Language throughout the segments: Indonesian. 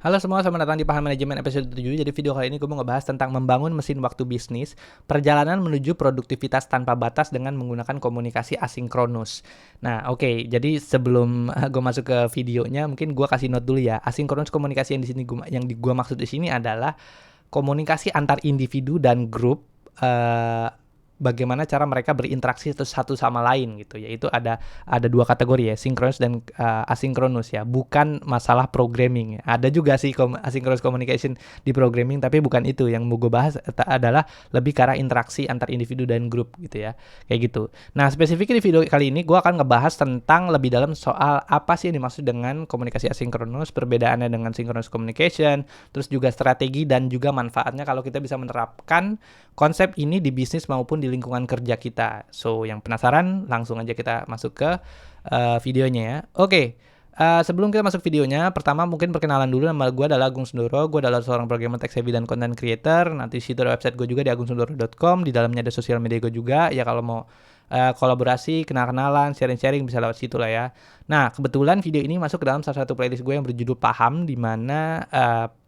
Halo semua, selamat datang di Paham Manajemen episode 7. Jadi video kali ini gue mau ngebahas tentang membangun mesin waktu bisnis, perjalanan menuju produktivitas tanpa batas dengan menggunakan komunikasi asinkronus. Nah, oke, jadi sebelum gue masuk ke videonya, mungkin gue kasih note dulu ya. Asinkronus komunikasi yang di sini gue maksud di sini adalah komunikasi antar individu dan grup, bagaimana cara mereka berinteraksi satu sama lain gitu, yaitu ada dua kategori ya, sinkronus dan asinkronus ya, bukan masalah programming ya. Ada juga sih asynchronous communication di programming, tapi bukan itu yang mau gue bahas. Adalah lebih ke arah interaksi antar individu dan grup gitu ya, kayak gitu. Nah, spesifiknya di video kali ini gue akan ngebahas tentang lebih dalam soal apa sih yang dimaksud dengan komunikasi asinkronus, perbedaannya dengan synchronous communication, terus juga strategi dan juga manfaatnya kalau kita bisa menerapkan konsep ini di bisnis maupun di lingkungan kerja kita. So, yang penasaran, langsung aja kita masuk ke videonya ya. Oke, sebelum kita masuk videonya, pertama mungkin perkenalan dulu. Nama gue adalah Agung Sundoro. Gue adalah seorang programmer tech savvy dan content creator. Nanti di situ ada website gue juga di agungsundoro.com. Di dalamnya ada sosial media gue juga. Ya kalau mau kolaborasi, kenal-kenalan, sharing-sharing bisa lewat situ lah ya. Nah, kebetulan video ini masuk ke dalam salah satu playlist gue yang berjudul Paham, di mana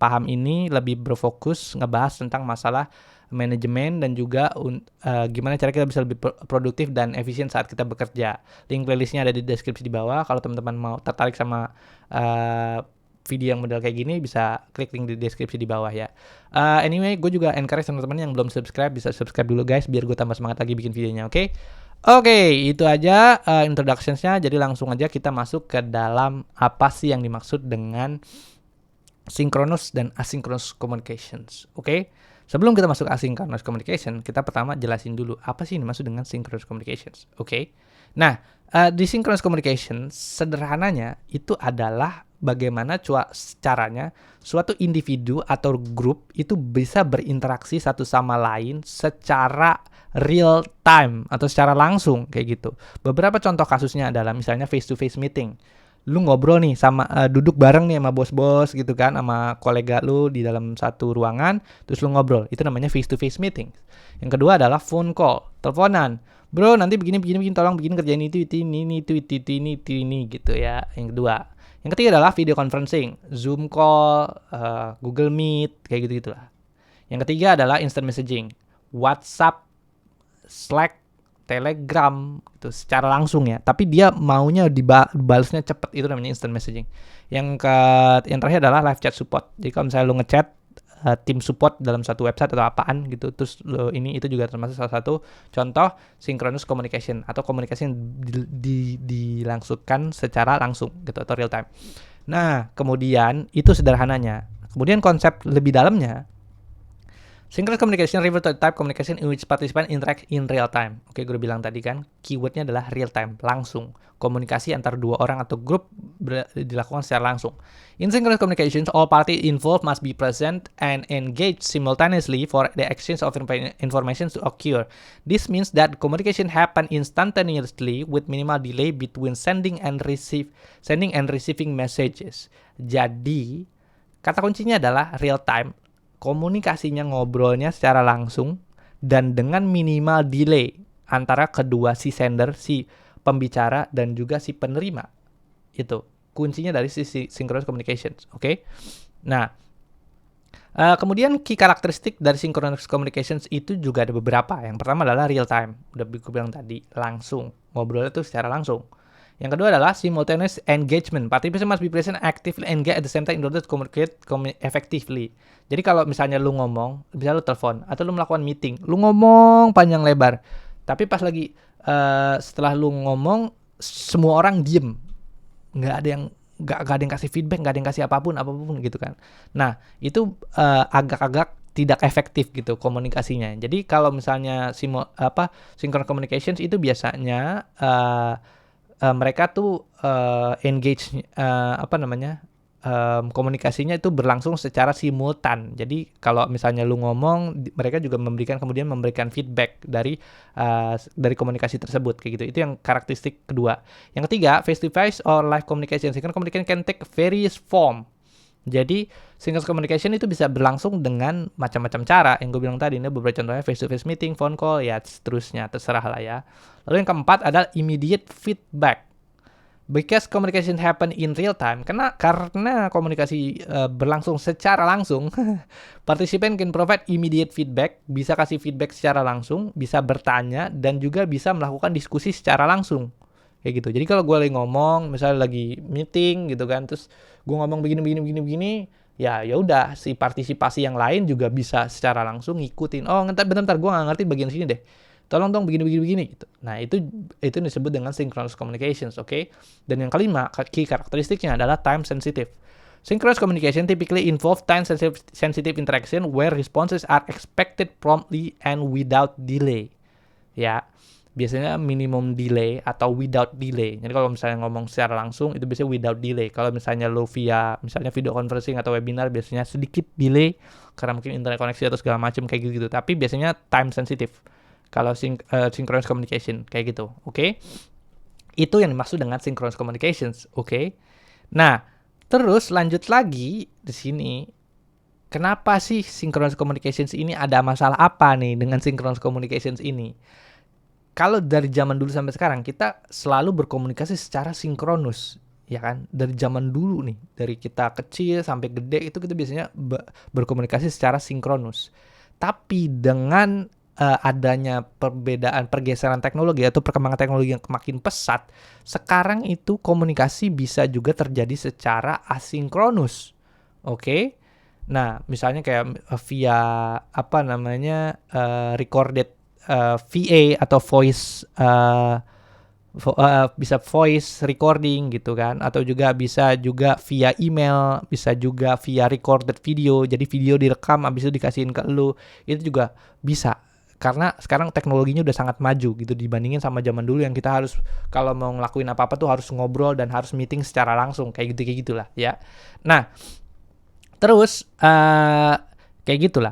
Paham ini lebih berfokus ngebahas tentang masalah manajemen dan juga gimana cara kita bisa lebih produktif dan efisien saat kita bekerja. Link playlistnya ada di deskripsi di bawah. Kalau teman-teman mau tertarik sama video yang model kayak gini, bisa klik link di deskripsi di bawah ya. Anyway, gue juga encourage teman-teman yang belum subscribe, bisa subscribe dulu guys, biar gue tambah semangat lagi bikin videonya, oke? Oke, itu aja introductions-nya. Jadi langsung aja kita masuk ke dalam apa sih yang dimaksud dengan synchronous dan asynchronous communications, oke? Sebelum kita masuk asynchronous communication, kita pertama jelasin dulu apa sih yang dimaksud dengan synchronous communications, oke? Nah, di synchronous communication sederhananya itu adalah bagaimana caranya suatu individu atau grup itu bisa berinteraksi satu sama lain secara real time atau secara langsung kayak gitu. Beberapa contoh kasusnya adalah misalnya face to face meeting. Lu ngobrol nih sama duduk bareng nih sama bos-bos gitu kan, sama kolega lu di dalam satu ruangan, terus lu ngobrol, itu namanya face to face meeting. Yang kedua adalah phone call, teleponan. Bro, nanti begini tolong begini kerjain itu ini gitu ya. Yang kedua. Yang ketiga adalah video conferencing, Zoom call, Google Meet, kayak gitu-gitulah. Yang ketiga adalah instant messaging, WhatsApp, Slack, Telegram itu secara langsung ya, tapi dia maunya dibalasnya cepet, itu namanya instant messaging. Yang terakhir adalah live chat support. Jadi kalau misalnya lu ngechat tim support dalam satu website atau apaan gitu, terus itu juga termasuk salah satu contoh synchronous communication atau komunikasi yang dilangsungkan secara langsung gitu atau real time. Nah, kemudian itu sederhananya. Kemudian konsep lebih dalamnya, synchronous communication refers to type communication in which participants interact in real time. Oke, gue udah bilang tadi kan, keywordnya adalah real time, langsung. Komunikasi antara dua orang atau grup dilakukan secara langsung. In synchronous communications, all parties involved must be present and engaged simultaneously for the exchange of information to occur. This means that communication happen instantaneously with minimal delay between sending and receiving messages. Jadi, kata kuncinya adalah real time. Komunikasinya, ngobrolnya secara langsung dan dengan minimal delay antara kedua si sender, si pembicara dan juga si penerima. Itu kuncinya dari sisi synchronous communications, oke? Nah, kemudian key karakteristik dari synchronous communications itu juga ada beberapa. Yang pertama adalah real time, udah gue bilang tadi, langsung, ngobrolnya tuh secara langsung. Yang kedua adalah simultaneous engagement. Participants must be present, actively engage at the same time in order to communicate effectively. Jadi kalau misalnya lu ngomong, bisa lu telepon atau lu melakukan meeting, lu ngomong panjang lebar, tapi pas lagi setelah lu ngomong, semua orang diem, nggak ada yang kasih feedback, nggak ada yang kasih apapun gitu kan. Nah, itu agak-agak tidak efektif gitu komunikasinya. Jadi kalau misalnya synchronous communications itu biasanya mereka tuh engage komunikasinya itu berlangsung secara simultan. Jadi kalau misalnya lu ngomong, mereka juga memberikan feedback dari komunikasi tersebut kayak gitu. Itu yang karakteristik kedua. Yang ketiga, face to face or live communication. Synchronous communication can take various form. Jadi synchronous communication itu bisa berlangsung dengan macam-macam cara. Yang gue bilang tadi, ini beberapa contohnya face to face meeting, phone call, ya seterusnya, terserah lah ya. Lalu yang keempat adalah immediate feedback. Because communication happen in real time, karena komunikasi berlangsung secara langsung, participant can provide immediate feedback, bisa kasih feedback secara langsung, bisa bertanya, dan juga bisa melakukan diskusi secara langsung. Kayak gitu. Jadi kalau gue lagi ngomong, misalnya lagi meeting gitu kan, terus gue ngomong begini, ya udah si partisipasi yang lain juga bisa secara langsung ngikutin. Oh, bentar, gue nggak ngerti bagian sini deh. Tolong dong begini gitu. Nah, itu disebut dengan synchronous communications, oke? Dan yang kelima, key karakteristiknya adalah time sensitive. Synchronous communication typically involve time sensitive interaction where responses are expected promptly and without delay. Ya, biasanya minimum delay atau without delay. Jadi kalau misalnya ngomong secara langsung itu biasanya without delay. Kalau misalnya lo via misalnya video conferencing atau webinar biasanya sedikit delay karena mungkin internet koneksi atau segala macam kayak gitu. Tapi biasanya time sensitive. Kalau synchronous communication kayak gitu, oke? Itu yang dimaksud dengan synchronous communications, oke? Nah, terus lanjut lagi di sini. Kenapa sih synchronous communications ini ada masalah apa nih dengan synchronous communications ini? Kalau dari zaman dulu sampai sekarang kita selalu berkomunikasi secara sinkronus, ya kan? Dari zaman dulu nih, dari kita kecil sampai gede itu kita biasanya berkomunikasi secara sinkronus. Tapi dengan adanya pergeseran teknologi atau perkembangan teknologi yang makin pesat, sekarang itu komunikasi bisa juga terjadi secara asinkronus. Oke? Nah, misalnya kayak via recorded VA atau voice bisa voice recording gitu kan, atau juga bisa juga via email, bisa juga via recorded video, jadi video direkam abis itu dikasihin ke lu, itu juga bisa. Karena sekarang teknologinya udah sangat maju gitu dibandingin sama zaman dulu yang kita harus kalau mau ngelakuin apa-apa tuh harus ngobrol dan harus meeting secara langsung kayak gitulah ya. Nah, terus kayak gitulah.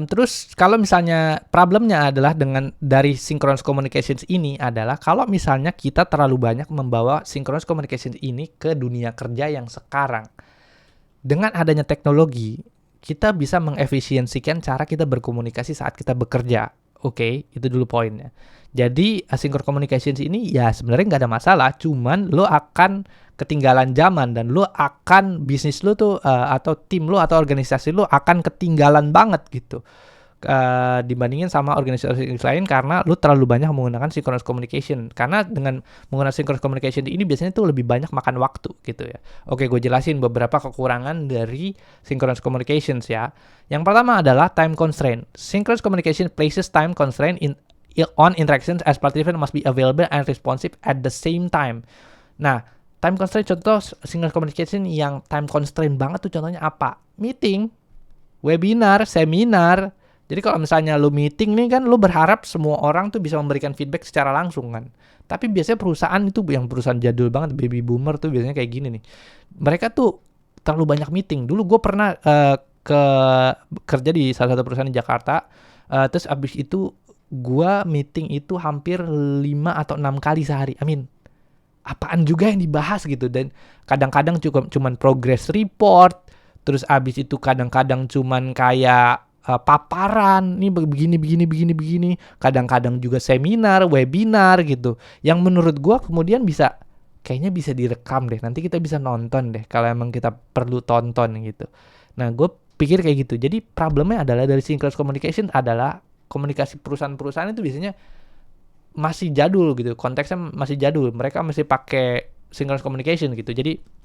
Terus kalau misalnya problemnya adalah dari synchronous communications ini adalah kalau misalnya kita terlalu banyak membawa synchronous communications ini ke dunia kerja yang sekarang. Dengan adanya teknologi, kita bisa mengefisiensikan cara kita berkomunikasi saat kita bekerja. Oke, itu dulu poinnya. Jadi asynchronous communications ini ya sebenarnya nggak ada masalah, cuman lo akan ketinggalan zaman dan lo akan bisnis lo tuh atau tim lo atau organisasi lo akan ketinggalan banget gitu. Dibandingin sama organisasi lain karena lu terlalu banyak menggunakan synchronous communication. Karena dengan menggunakan synchronous communication ini biasanya tuh lebih banyak makan waktu gitu ya. Oke, gue jelasin beberapa kekurangan dari synchronous communications ya. Yang pertama adalah time constraint. Synchronous communication places time constraint on interactions as participants must be available and responsive at the same time. Nah, time constraint contoh synchronous communication yang time constraint banget tuh contohnya apa? Meeting, webinar, seminar. Jadi kalau misalnya lu meeting nih kan lu berharap semua orang tuh bisa memberikan feedback secara langsung kan. Tapi biasanya perusahaan itu yang perusahaan jadul banget, baby boomer tuh biasanya kayak gini nih. Mereka tuh terlalu banyak meeting. Dulu gue pernah kerja di salah satu perusahaan di Jakarta. Terus abis itu gue meeting itu hampir 5 atau 6 kali sehari. Apaan juga yang dibahas gitu. Dan kadang-kadang cuman progress report. Terus abis itu kadang-kadang cuman kayak paparan nih begini, kadang-kadang juga seminar, webinar gitu. Yang menurut gua kemudian kayaknya bisa direkam deh. Nanti kita bisa nonton deh kalau emang kita perlu tonton gitu. Nah, gue pikir kayak gitu. Jadi problemnya adalah dari synchronous communication adalah komunikasi perusahaan-perusahaan itu biasanya masih jadul gitu. Konteksnya masih jadul. Mereka masih pakai synchronous communication gitu. Jadi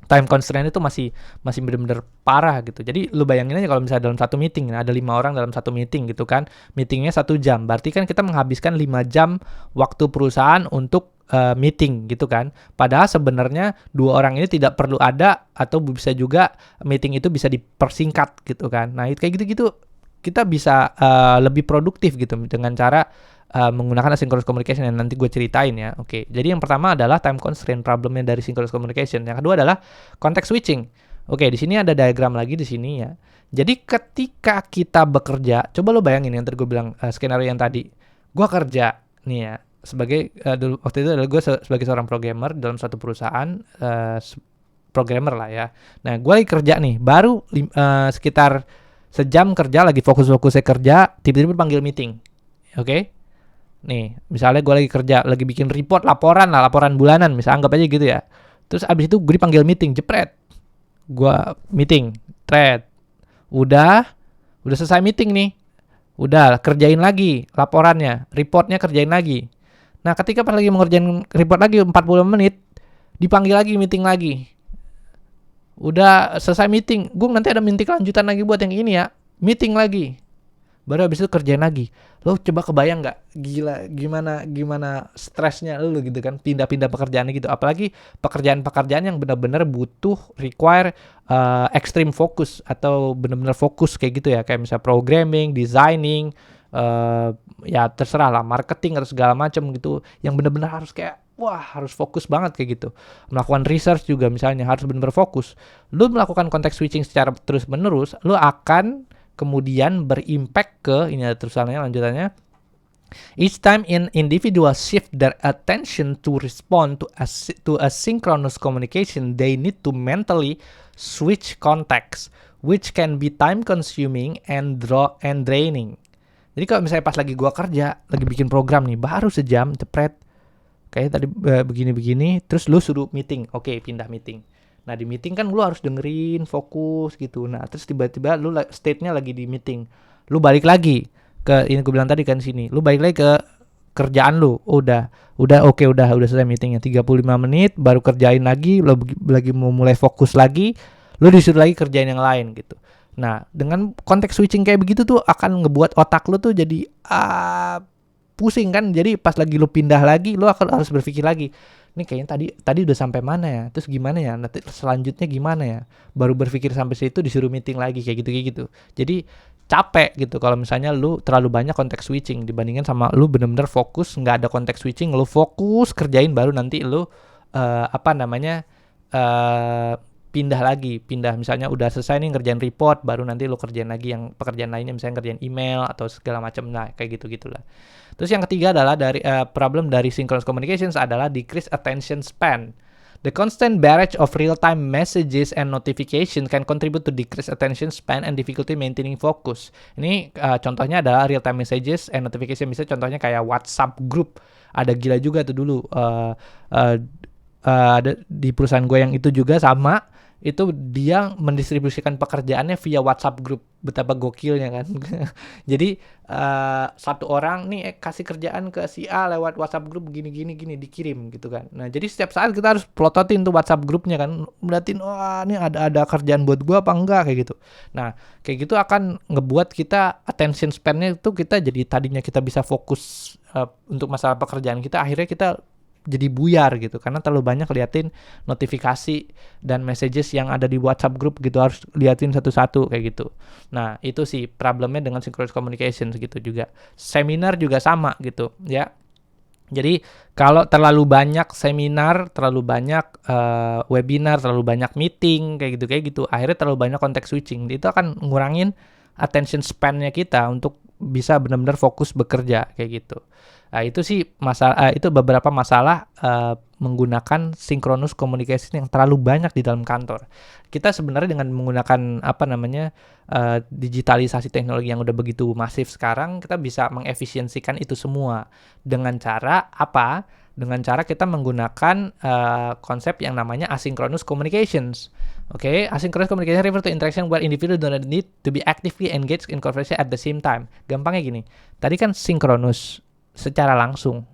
time constraint itu masih benar-benar parah gitu. Jadi lu bayangin aja kalau misalnya dalam satu meeting ada 5 orang dalam satu meeting gitu kan. Meetingnya 1 jam. Berarti kan kita menghabiskan 5 jam waktu perusahaan untuk meeting gitu kan. Padahal sebenarnya 2 orang ini tidak perlu ada atau bisa juga meeting itu bisa dipersingkat gitu kan. Nah, kayak gitu-gitu kita bisa lebih produktif gitu dengan cara menggunakan asynchronous communication yang nanti gue ceritain ya. Oke, jadi yang pertama adalah time constraint problemnya dari synchronous communication. Yang kedua adalah context switching. Oke, di sini ada diagram lagi di sini ya. Jadi ketika kita bekerja, coba lo bayangin yang tadi gue bilang skenario yang tadi. Gue kerja nih ya sebagai waktu itu adalah gue sebagai seorang programmer dalam suatu perusahaan programmer lah ya. Nah, gue lagi kerja nih, baru sekitar sejam kerja lagi fokus-fokusnya kerja, tiba-tiba panggil meeting. Oke? Nih, misalnya gue lagi kerja, lagi bikin report, laporan bulanan, misalnya anggap aja gitu ya. Terus abis itu gue dipanggil meeting, jepret. Gue meeting, thread. Udah selesai meeting nih. Udah, kerjain lagi laporannya, reportnya kerjain lagi. Nah, ketika pas lagi mengerjain report lagi 40 menit, dipanggil lagi meeting lagi. Udah selesai meeting, gue nanti ada meeting lanjutan lagi buat yang ini ya. Meeting lagi. Baru habis itu kerjain lagi. Lo coba kebayang nggak? Gila, gimana stresnya lo gitu kan, pindah-pindah pekerjaannya gitu. Apalagi pekerjaan-pekerjaan yang benar-benar butuh require extreme fokus atau benar-benar fokus kayak gitu ya, kayak misalnya programming, designing, ya terserah lah, marketing atau segala macam gitu, yang benar-benar harus kayak wah harus fokus banget kayak gitu. Melakukan research juga misalnya harus benar-benar fokus. Lo melakukan context switching secara terus-menerus, lo akan kemudian berimpact ke ini ada terusannya lanjutannya. Each time an individual shift their attention to respond to asynchronous communication, they need to mentally switch context, which can be time consuming and draining. Jadi kalau misalnya pas lagi gua kerja, lagi bikin program nih, baru sejam, cepret. Kayak tadi begini-begini, terus lu suruh meeting. Oke, pindah meeting. Nah, di meeting kan lu harus dengerin, fokus gitu. Nah, terus tiba-tiba lu state-nya lagi di meeting. Lu balik lagi ke ini gue bilang tadi kan sini. Lu balik lagi ke kerjaan lu. Udah selesai meetingnya 35 menit, baru kerjain lagi, lu lagi mau mulai fokus lagi, lu disuruh lagi kerjain yang lain gitu. Nah, dengan konteks switching kayak begitu tuh akan ngebuat otak lu tuh jadi pusing kan. Jadi pas lagi lu pindah lagi, lu akan harus berpikir lagi. Ini kayaknya tadi udah sampai mana ya? Terus gimana ya? Nanti selanjutnya gimana ya? Baru berpikir sampai situ disuruh meeting lagi kayak gitu. Jadi capek gitu kalau misalnya lu terlalu banyak konteks switching dibandingkan sama lu bener-bener fokus, nggak ada konteks switching, lu fokus kerjain baru nanti lu pindah misalnya udah selesai nih ngerjain report, baru nanti lu kerjain lagi yang pekerjaan lainnya, misalnya ngerjain email atau segala macam. Nah, kayak gitu-gitulah. Terus yang ketiga adalah dari problem dari synchronous communications adalah decreased attention span. The constant barrage of real-time messages and notification can contribute to decreased attention span and difficulty maintaining focus. Ini contohnya adalah real-time messages and notification. Misalnya contohnya kayak WhatsApp group. Ada gila juga tuh dulu. Ada di perusahaan gue yang itu juga sama. Itu dia mendistribusikan pekerjaannya via WhatsApp group. Betapa gokilnya kan. Jadi satu orang nih kasih kerjaan ke si A lewat WhatsApp group gini dikirim gitu kan. Nah, jadi setiap saat kita harus plototin tuh WhatsApp grupnya kan. Melihatin wah ini ada kerjaan buat gua apa enggak kayak gitu. Nah, kayak gitu akan ngebuat kita attention span-nya itu kita jadi tadinya kita bisa fokus untuk masalah pekerjaan kita, akhirnya kita jadi buyar gitu karena terlalu banyak liatin notifikasi dan messages yang ada di WhatsApp group gitu, harus liatin satu-satu kayak gitu. Nah, itu sih problemnya dengan synchronous communication gitu juga. Seminar juga sama gitu ya. Jadi kalau terlalu banyak seminar, terlalu banyak webinar, terlalu banyak meeting kayak gitu, akhirnya terlalu banyak konteks switching. Itu akan ngurangin attention span-nya kita untuk bisa benar-benar fokus bekerja kayak gitu. Nah, itu sih masalah itu beberapa masalah menggunakan synchronous communication yang terlalu banyak di dalam kantor. Kita sebenarnya dengan menggunakan digitalisasi teknologi yang udah begitu masif sekarang, kita bisa mengefisiensikan itu semua dengan cara apa? Dengan cara kita menggunakan konsep yang namanya asynchronous communications. Oke, asynchronous communication refer to interaction where individuals do not need to be actively engaged in conversation at the same time. Gampangnya gini, tadi kan synchronous secara langsung,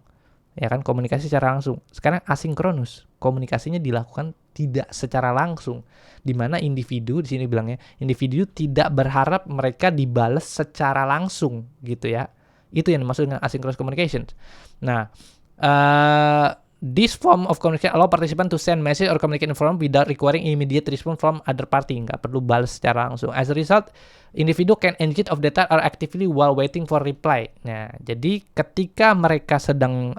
ya kan, komunikasi secara langsung. Sekarang asinkronus, komunikasinya dilakukan tidak secara langsung, di mana individu di sini bilangnya individu tidak berharap mereka dibalas secara langsung gitu ya. Itu yang dimaksud dengan asynchronous communication. Nah, this form of communication allow participant to send message or communicate information without requiring immediate response from other party. Nggak perlu balas secara langsung. As a result, individu can engage of data or actively while waiting for reply. Nah, jadi ketika mereka sedang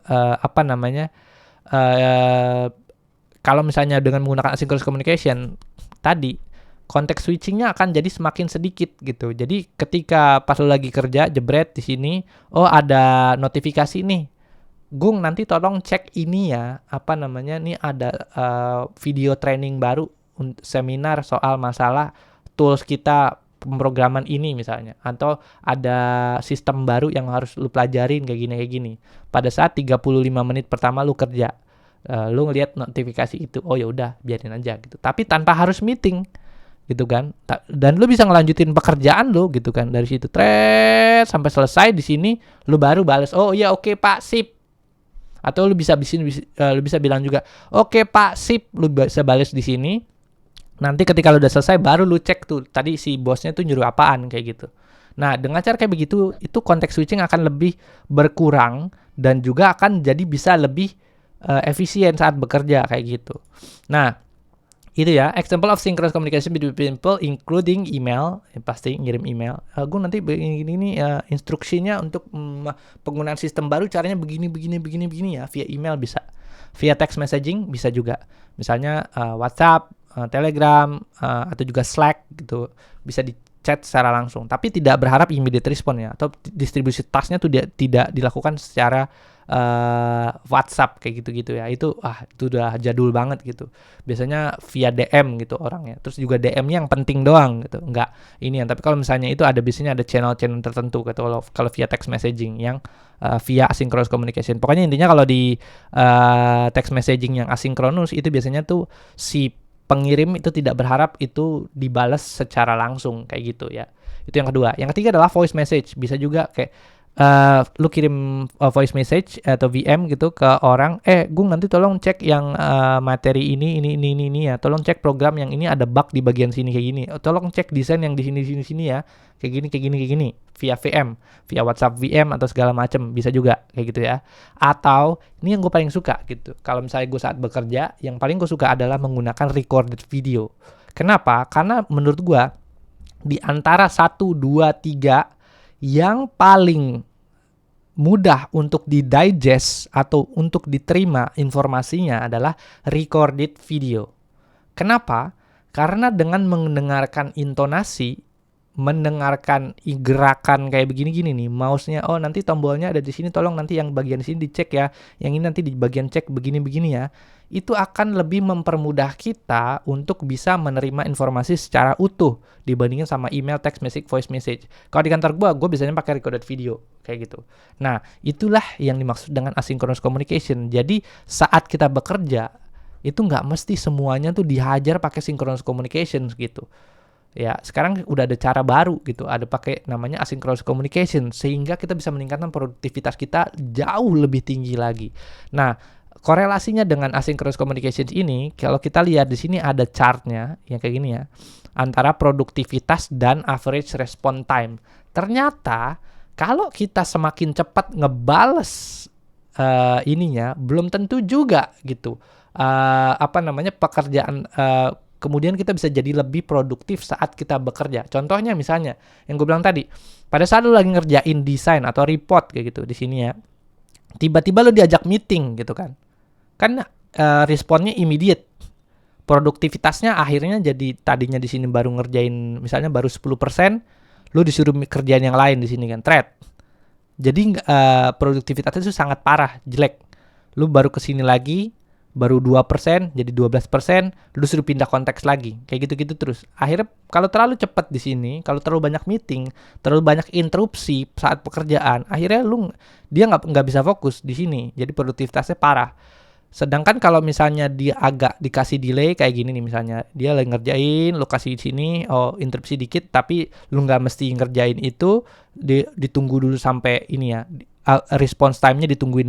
kalau misalnya dengan menggunakan asynchronous communication tadi, konteks switchingnya akan jadi semakin sedikit gitu. Jadi ketika pas lo lagi kerja jebret di sini, oh ada notifikasi nih, Gung nanti tolong cek ini ya, nih ada video training baru seminar soal masalah tools kita pemrograman ini misalnya, atau ada sistem baru yang harus lu pelajarin kayak gini. Pada saat 35 menit pertama lu kerja, lu ngelihat notifikasi itu, oh ya udah biarin aja gitu. Tapi tanpa harus meeting gitu kan. Dan lu bisa ngelanjutin pekerjaan lu gitu kan dari situ sampai selesai di sini, lu baru bales, oh iya oke Pak, sip. Atau lu bisa lu bisa bilang juga, oke Pak, sip, lu bisa bales di sini. Nanti ketika lu udah selesai baru lu cek tuh tadi si bosnya tuh nyuruh apaan kayak gitu. Nah, dengan cara kayak begitu itu konteks switching akan lebih berkurang dan juga akan jadi bisa lebih efisien saat bekerja kayak gitu. Nah, itu ya, example of synchronous communication between people including email, pasti ngirim email. Gue nanti ini instruksinya untuk penggunaan sistem baru caranya begini ya, via email bisa. Via text messaging bisa juga. Misalnya WhatsApp, Telegram, atau juga Slack gitu. Bisa di chat secara langsung, tapi tidak berharap immediate response ya, atau distribusi tasknya tuh tidak dilakukan secara WhatsApp kayak gitu-gitu ya. Itu udah jadul banget gitu. Biasanya via DM gitu orangnya. Terus juga DM-nya yang penting doang gitu. Enggak ini ya. Tapi kalau misalnya itu biasanya ada channel-channel tertentu gitu. Kalau via text messaging yang via asynchronous communication. Pokoknya intinya kalau di text messaging yang asynchronous itu biasanya tuh si pengirim itu tidak berharap itu dibalas secara langsung kayak gitu ya. Itu yang kedua. Yang ketiga adalah voice message. Bisa juga kayak lu kirim voice message atau VM gitu ke orang, Gung nanti tolong cek yang materi ini ya, tolong cek program yang ini ada bug di bagian sini kayak gini, tolong cek desain yang di sini ya, kayak gini via VM, via WhatsApp VM atau segala macam bisa juga kayak gitu ya. Atau ini yang gue paling suka gitu, kalau misalnya gue saat bekerja, yang paling gue suka adalah menggunakan recorded video. Kenapa? Karena menurut gue di antara 1, 2, 3 yang paling mudah untuk di-digest atau untuk diterima informasinya adalah recorded video. Kenapa? Karena dengan mendengarkan intonasi, mendengarkan gerakan kayak begini-gini nih, mouse-nya, oh nanti tombolnya ada di sini, tolong nanti yang bagian sini dicek ya, yang ini nanti di bagian cek begini-begini ya, itu akan lebih mempermudah kita untuk bisa menerima informasi secara utuh dibandingin sama email, text message, voice message. Kalau di kantor gue biasanya pakai recorded video kayak gitu. Nah, itulah yang dimaksud dengan asynchronous communication. Jadi saat kita bekerja itu nggak mesti semuanya tuh dihajar pakai synchronous communication gitu. Ya, sekarang udah ada cara baru gitu, ada pakai namanya asynchronous communication sehingga kita bisa meningkatkan produktivitas kita jauh lebih tinggi lagi. Nah, korelasinya dengan asynchronous communication ini, kalau kita lihat di sini ada chartnya yang kayak gini ya, antara produktivitas dan average response time. Ternyata kalau kita semakin cepat ngebales ininya, belum tentu juga gitu. Pekerjaan kemudian kita bisa jadi lebih produktif saat kita bekerja. Contohnya misalnya yang gue bilang tadi, pada saat lu lagi ngerjain desain atau report kayak gitu di sini ya, tiba-tiba lu diajak meeting gitu kan responnya immediate, produktivitasnya akhirnya jadi tadinya di sini baru ngerjain misalnya baru 10%, lu disuruh kerjaan yang lain di sini kan, thread. Jadi produktivitasnya itu sangat parah, jelek. Lu baru kesini lagi baru 2%, jadi 12%, lu suruh pindah konteks lagi. Kayak gitu-gitu terus. Akhirnya kalau terlalu cepat di sini, kalau terlalu banyak meeting, terlalu banyak interupsi saat pekerjaan, akhirnya dia nggak bisa fokus di sini. Jadi produktivitasnya parah. Sedangkan kalau misalnya dia agak dikasih delay kayak gini nih, misalnya dia lagi ngerjain, lu kasih di sini, interupsi dikit, tapi lu nggak mesti ngerjain itu, ditunggu dulu sampai ini ya, response time-nya tungguin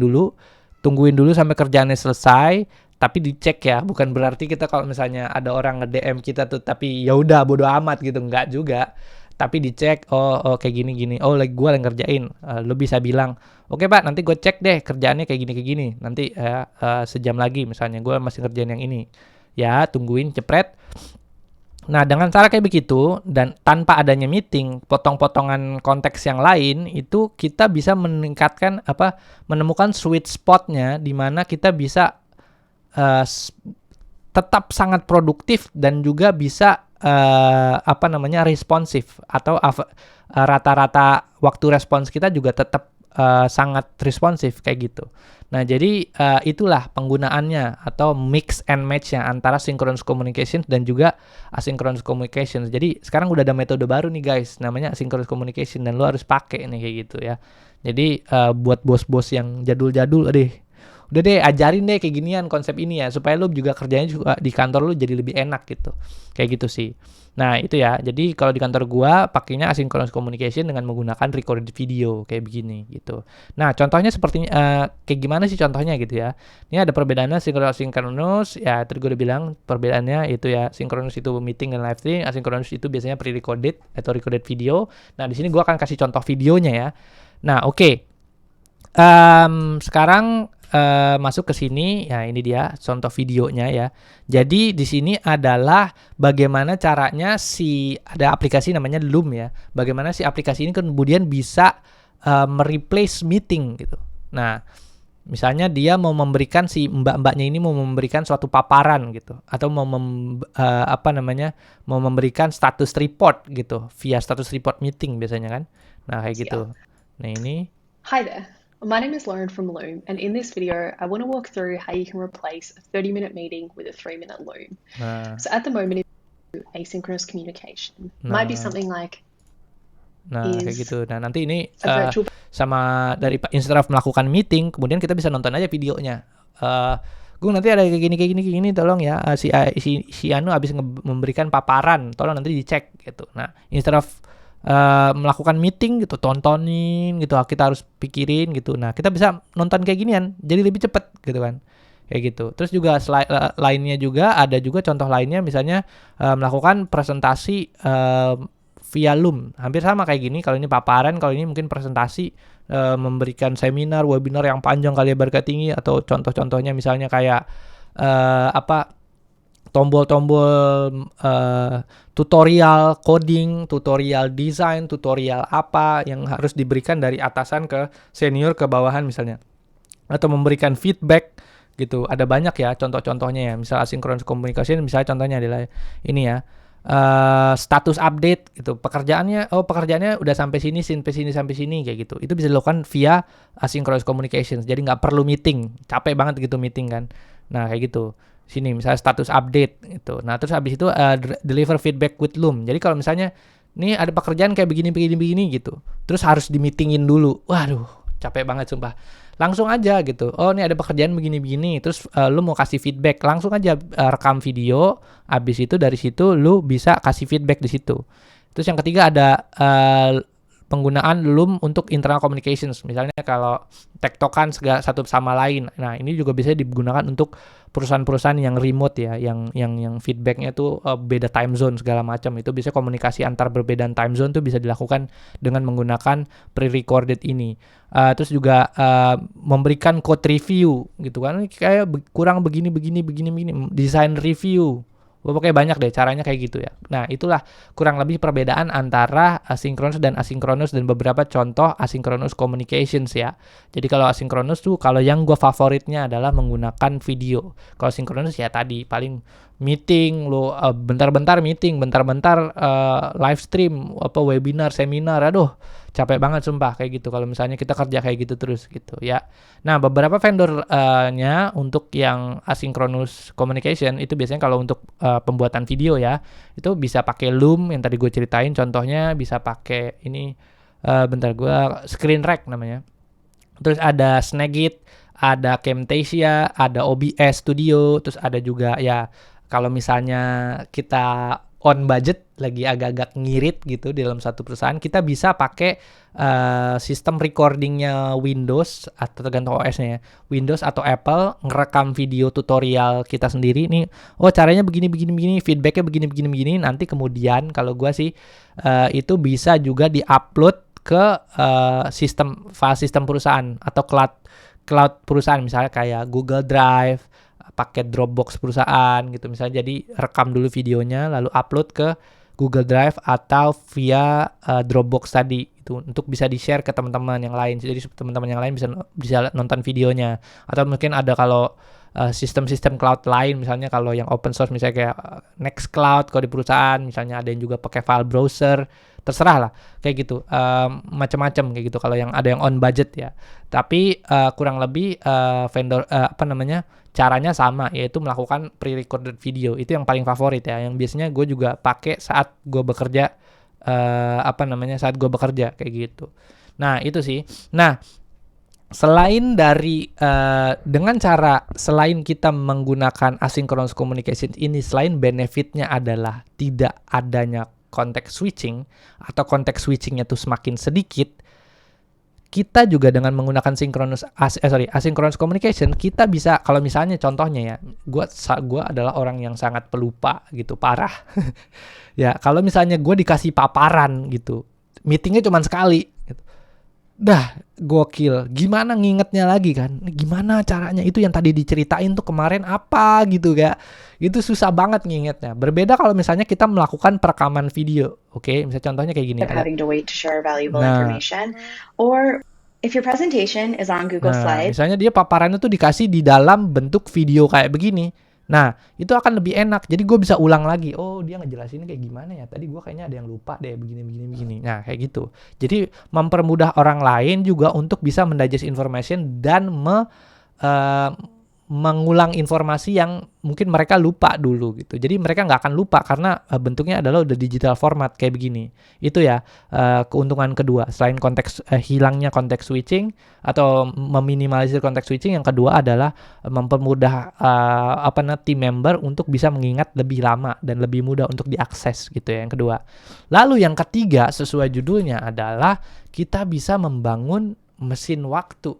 dulu sampai kerjaannya selesai, tapi dicek ya, bukan berarti kita kalau misalnya ada orang nge-DM kita tuh tapi ya udah bodo amat gitu, enggak juga. Tapi dicek, kayak gini, gue lagi ngerjain, lu bisa bilang, oke Pak, nanti gue cek deh kerjaannya kayak gini, nanti sejam lagi misalnya gue masih ngerjain yang ini, ya tungguin, cepret. Nah, dengan cara kayak begitu dan tanpa adanya meeting, potong-potongan konteks yang lain, itu kita bisa menemukan sweet spotnya di mana kita bisa tetap sangat produktif dan juga bisa responsif, atau rata-rata waktu respons kita juga tetap sangat responsif kayak gitu. Nah, jadi itulah penggunaannya atau mix and match-nya antara synchronous communication dan juga asynchronous communication. Jadi sekarang udah ada metode baru nih guys, namanya asynchronous communication dan lu harus pakai nih kayak gitu ya. Jadi buat bos-bos yang jadul-jadul udah deh ajarin deh kayak ginian konsep ini ya supaya lu juga kerjanya juga di kantor lu jadi lebih enak gitu. Kayak gitu sih. Nah, itu ya. Jadi kalau di kantor gua pakainya asynchronous communication dengan menggunakan recorded video kayak begini gitu. Nah, contohnya seperti kayak gimana sih contohnya gitu ya. Ini ada perbedaannya synchronous ya, tadi gua udah bilang perbedaannya itu ya, synchronous itu meeting dan live stream, asynchronous itu biasanya pre-recorded atau recorded video. Nah, di sini gua akan kasih contoh videonya ya. Nah, oke. Sekarang masuk ke sini, ya ini dia contoh videonya ya. Jadi di sini adalah bagaimana caranya ada aplikasi namanya Loom ya. Bagaimana si aplikasi ini kemudian bisa mereplace meeting gitu. Nah, misalnya dia mau memberikan si mbak-mbaknya ini mau memberikan suatu paparan gitu, atau mau mau memberikan status report gitu via status report meeting biasanya kan. Nah kayak gitu. Nah ini. Hi there. My name is Lauren from Loom, and in this video, I want to walk through how you can replace a 30-minute meeting with a 3-minute Loom. So at the moment, asynchronous communication might be something like kayak gitu. Nah nanti ini virtual sama dari instead of melakukan meeting, kemudian kita bisa nonton aja videonya. Gue nanti ada kayak gini, tolong ya si Anu abis memberikan paparan, tolong nanti dicek gitu. Nah instead of melakukan meeting gitu, tontonin gitu, kita harus pikirin gitu. Nah kita bisa nonton kayak ginian, jadi lebih cepet gitu kan, kayak gitu. Terus juga lainnya juga ada juga contoh lainnya, misalnya melakukan presentasi via Loom, hampir sama kayak gini. Kalau ini paparan, kalau ini mungkin presentasi, memberikan seminar, webinar yang panjang kali ya tinggi, atau contoh-contohnya misalnya kayak tombol-tombol tutorial coding, tutorial design, tutorial apa yang harus diberikan dari atasan ke senior ke bawahan misalnya, atau memberikan feedback gitu. Ada banyak ya contoh-contohnya ya. Misal asynchronous communication, misalnya contohnya adalah ini ya, status update gitu. Pekerjaannya udah sampai sini kayak gitu. Itu bisa dilakukan via asynchronous communication. Jadi nggak perlu meeting, capek banget gitu meeting kan. Nah kayak gitu. Sini misalnya status update gitu. Nah terus habis itu deliver feedback with Loom. Jadi kalau misalnya nih ada pekerjaan kayak begini gitu, terus harus di meetingin dulu. Waduh capek banget sumpah. Langsung aja gitu. Oh ini ada pekerjaan begini, terus lu mau kasih feedback, langsung aja rekam video. Habis itu dari situ lu bisa kasih feedback di situ. Terus yang ketiga ada penggunaan Loom untuk internal communications. Misalnya kalau tektokan satu sama lain. Nah, ini juga bisa digunakan untuk perusahaan-perusahaan yang remote ya, yang feedbacknya tuh beda time zone segala macam. Itu bisa komunikasi antar berbeda time zone tuh bisa dilakukan dengan menggunakan pre-recorded ini. Terus juga memberikan code review gitu kan. Kayak kurang begini, design review. Pokoknya banyak deh caranya kayak gitu ya. Nah itulah kurang lebih perbedaan antara asynchronous dan asynchronous dan beberapa contoh asynchronous communications ya. Jadi kalau asynchronous tuh, kalau yang gue favoritnya adalah menggunakan video. Kalau synchronous ya tadi paling meeting lo bentar-bentar meeting, bentar-bentar live stream, webinar, seminar, aduh capek banget sumpah kayak gitu kalau misalnya kita kerja kayak gitu terus gitu ya. Nah beberapa vendornya untuk yang asynchronous communication itu biasanya kalau untuk pembuatan video ya, itu bisa pakai Loom yang tadi gue ceritain contohnya, bisa pakai ini bentar gue ScreenRec namanya. Terus ada Snagit, ada Camtasia, ada OBS Studio, terus ada juga ya kalau misalnya kita on budget lagi agak-agak ngirit gitu di dalam satu perusahaan, kita bisa pakai sistem recordingnya Windows atau tergantung OS-nya ya, Windows atau Apple, ngerekam video tutorial kita sendiri nih. Oh caranya begini, feedbacknya begini. Nanti kemudian kalau gua sih itu bisa juga diupload ke file sistem perusahaan atau cloud perusahaan, misalnya kayak Google Drive, paket Dropbox perusahaan gitu misalnya. Jadi rekam dulu videonya lalu upload ke Google Drive atau via Dropbox tadi itu untuk bisa di-share ke teman-teman yang lain. Jadi teman-teman yang lain bisa nonton videonya. Atau mungkin ada kalau sistem-sistem cloud lain, misalnya kalau yang open source misalnya kayak Nextcloud kalau di perusahaan, misalnya ada yang juga pakai file browser. terserah lah kayak gitu, macam-macam kayak gitu kalau yang ada yang on budget ya. Tapi kurang lebih vendor caranya sama, yaitu melakukan pre-recorded video. Itu yang paling favorit ya, yang biasanya gue juga pakai saat gue bekerja, saat gue bekerja kayak gitu. Nah itu sih. Nah selain dari selain kita menggunakan asynchronous communication ini, selain benefitnya adalah tidak adanya context switching atau context switchingnya tuh semakin sedikit, kita juga dengan menggunakan asynchronous communication, kita bisa, kalau misalnya contohnya ya, gue adalah orang yang sangat pelupa gitu, parah. Ya kalau misalnya gue dikasih paparan gitu, meetingnya cuma sekali gitu. Dah gokil, gimana ngingetnya lagi kan, gimana caranya, itu yang tadi diceritain tuh kemarin apa gitu ya, itu susah banget ngingetnya. Berbeda kalau misalnya kita melakukan perekaman video, oke, misalnya contohnya kayak gini, having to wait to share valuable information, or if your presentation is on Google Slides, misalnya dia paparannya tuh dikasih di dalam bentuk video kayak begini. Nah, itu akan lebih enak. Jadi gue bisa ulang lagi. Oh, dia ngejelasinnya kayak gimana ya? Tadi gue kayaknya ada yang lupa deh, begini. Nah, kayak gitu. Jadi mempermudah orang lain juga untuk bisa mendigest information dan mengulang informasi yang mungkin mereka lupa dulu gitu. Jadi mereka nggak akan lupa karena bentuknya adalah udah digital format kayak begini. Itu ya keuntungan kedua. Selain hilangnya konteks switching atau meminimalisir konteks switching, yang kedua adalah mempermudah team member untuk bisa mengingat lebih lama dan lebih mudah untuk diakses gitu ya, yang kedua. Lalu yang ketiga sesuai judulnya adalah kita bisa membangun mesin waktu.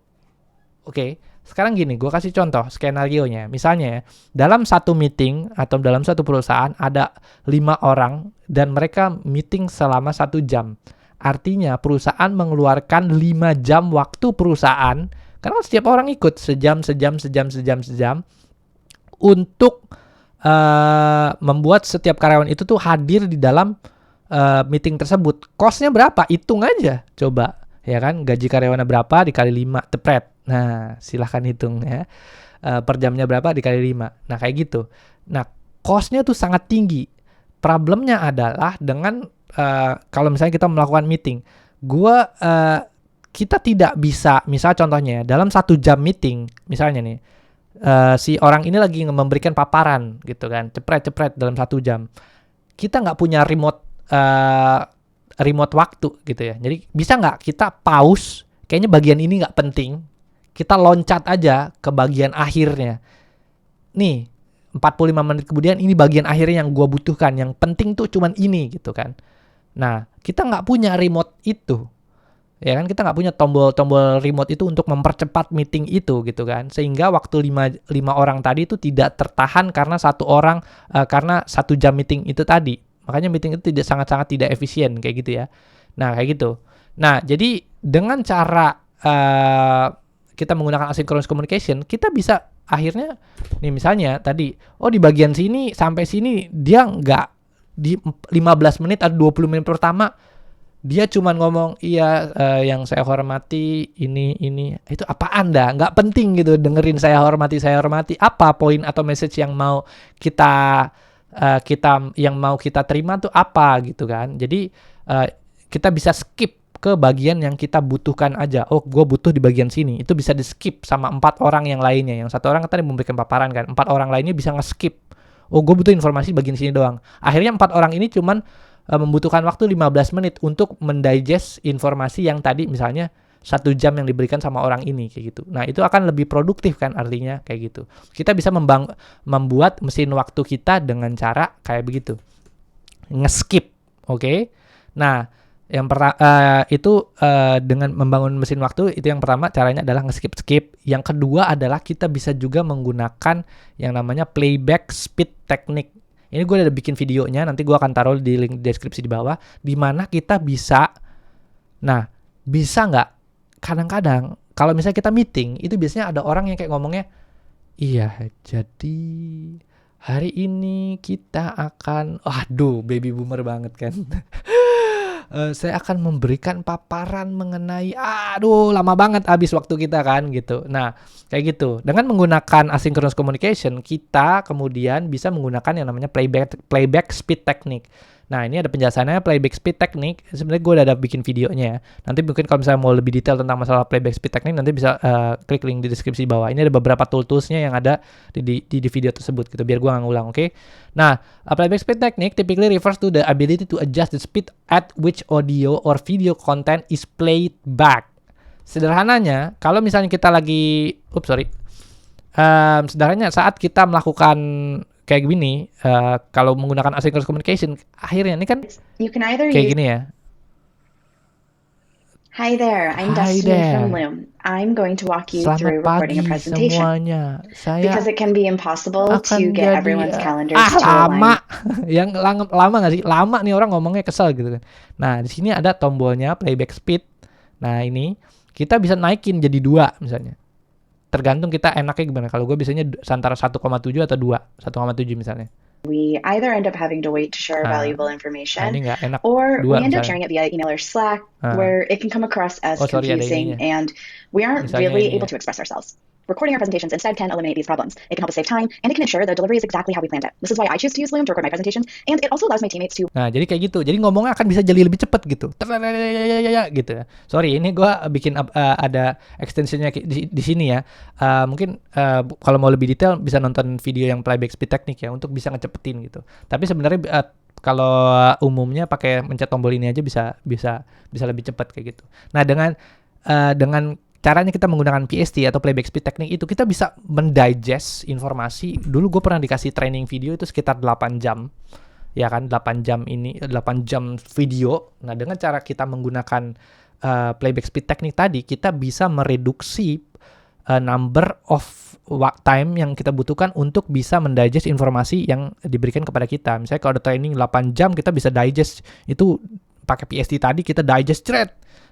Oke. Sekarang gini, gue kasih contoh skenario-nya. Misalnya ya, dalam satu meeting atau dalam satu perusahaan ada 5 orang dan mereka meeting selama 1 jam. Artinya perusahaan mengeluarkan 5 jam waktu perusahaan, karena setiap orang ikut sejam untuk membuat setiap karyawan itu tuh hadir di dalam meeting tersebut. Cost-nya berapa? Hitung aja coba. Ya kan, gaji karyawannya berapa dikali 5, tepret. Nah, silahkan hitung ya. Per jamnya berapa dikali 5. Nah, kayak gitu. Nah, cost-nya tuh sangat tinggi. Problemnya adalah dengan kalau misalnya kita melakukan meeting, kita tidak bisa, misal contohnya dalam 1 jam meeting, misalnya nih, si orang ini lagi memberikan paparan gitu kan, cepret dalam 1 jam. Kita nggak punya remote waktu gitu ya. Jadi bisa nggak kita pause, kayaknya bagian ini nggak penting, kita loncat aja ke bagian akhirnya. Nih, 45 menit kemudian ini bagian akhirnya yang gue butuhkan, yang penting tuh cuman ini gitu kan. Nah, kita nggak punya remote itu. Ya kan, kita nggak punya tombol remote itu untuk mempercepat meeting itu gitu kan. Sehingga waktu 5 orang tadi itu tidak tertahan karena 1 orang, karena 1 jam meeting itu tadi. Makanya meeting itu sangat-sangat tidak efisien kayak gitu ya. Nah, kayak gitu. Nah, jadi dengan cara kita menggunakan asynchronous communication, kita bisa akhirnya nih misalnya tadi, di bagian sini sampai sini dia nggak di 15 menit atau 20 menit pertama dia cuman ngomong yang saya hormati ini itu apaan dah, nggak penting gitu, dengerin saya hormati apa poin atau message yang mau kita terima tuh apa gitu kan. Jadi kita bisa skip ke bagian yang kita butuhkan aja. Oh, gue butuh di bagian sini. Itu bisa di skip sama 4 orang yang lainnya. Yang 1 orang tadi memberikan paparan kan, 4 orang lainnya bisa nge-skip. Oh, gue butuh informasi bagian sini doang. Akhirnya 4 orang ini cuman membutuhkan waktu 15 menit untuk mendigest informasi yang tadi misalnya 1 jam yang diberikan sama orang ini kayak gitu. Nah, itu akan lebih produktif kan artinya kayak gitu. Kita bisa membuat mesin waktu kita dengan cara kayak begitu. Nge-skip, oke? Nah, yang dengan membangun mesin waktu itu yang pertama caranya adalah nge-skip. Yang kedua adalah kita bisa juga menggunakan yang namanya playback speed technique. Ini gue udah bikin videonya, nanti gue akan taruh di link deskripsi di bawah, di mana kita bisa nggak kadang-kadang kalau misalnya kita meeting itu biasanya ada orang yang kayak ngomongnya, iya jadi hari ini kita akan, baby boomer banget kan. Saya akan memberikan paparan mengenai, lama banget habis waktu kita kan gitu. Nah, kayak gitu. Dengan menggunakan asynchronous communication, kita kemudian bisa menggunakan yang namanya playback speed technique. Nah, ini ada penjelasannya playback speed technique. Sebenarnya gue udah ada bikin videonya ya. Nanti mungkin kalau misalnya mau lebih detail tentang masalah playback speed technique, nanti bisa klik link di deskripsi bawah. Ini ada beberapa toolsnya yang ada di video tersebut gitu, biar gue nggak ngulang, oke? Nah, playback speed technique typically refers to the ability to adjust the speed at which audio or video content is played back. Sederhananya, kalau misalnya kita lagi, sederhananya saat kita melakukan kayak gini, kalau menggunakan asynchronous communication, akhirnya ini kan you can either kayak gini ya. Hi there, I'm Destiny from Loom. I'm going to walk you through recording a presentation. Semuanya. Because it can be impossible to get everyone's calendars to lama. align. Yang lama nggak sih? Lama nih orang ngomongnya kesel gitu kan. Nah, di sini ada tombolnya playback speed. Nah, ini kita bisa naikin jadi 2 misalnya. Tergantung kita enaknya gimana. Kalau gue biasanya antara 1,7 atau 2. 1,7 misalnya. We either end up having to wait to share valuable information, ini nggak enak. or 2, we end up misalnya sharing it via email or Slack, where it can come across as confusing and we aren't misalnya really able to express ourselves. Recording our presentations instead can eliminate these problems. It can help us save time, and it can ensure the delivery is exactly how we planned it. This is why I choose to use Loom to record my presentations, and it also allows my teammates to... Nah, jadi kayak gitu. Jadi ngomongnya akan bisa jadi lebih cepat gitu. Gitu. Sorry, ini gue bikin ada extensionnya di sini ya. Mungkin kalau mau lebih detail bisa nonton video yang playback speed technique ya, untuk bisa ngecepetin gitu. Tapi sebenarnya kalau umumnya pakai mencet tombol ini aja bisa lebih cepat kayak gitu. Nah, dengan caranya kita menggunakan PST atau playback speed technique itu, kita bisa mendigest informasi. Dulu gue pernah dikasih training video itu sekitar 8 jam. Ya kan, 8 jam video. Nah, dengan cara kita menggunakan playback speed technique tadi, kita bisa mereduksi number of time yang kita butuhkan untuk bisa mendigest informasi yang diberikan kepada kita. Misalnya kalau ada training 8 jam, kita bisa digest itu pakai PST tadi, kita digest thread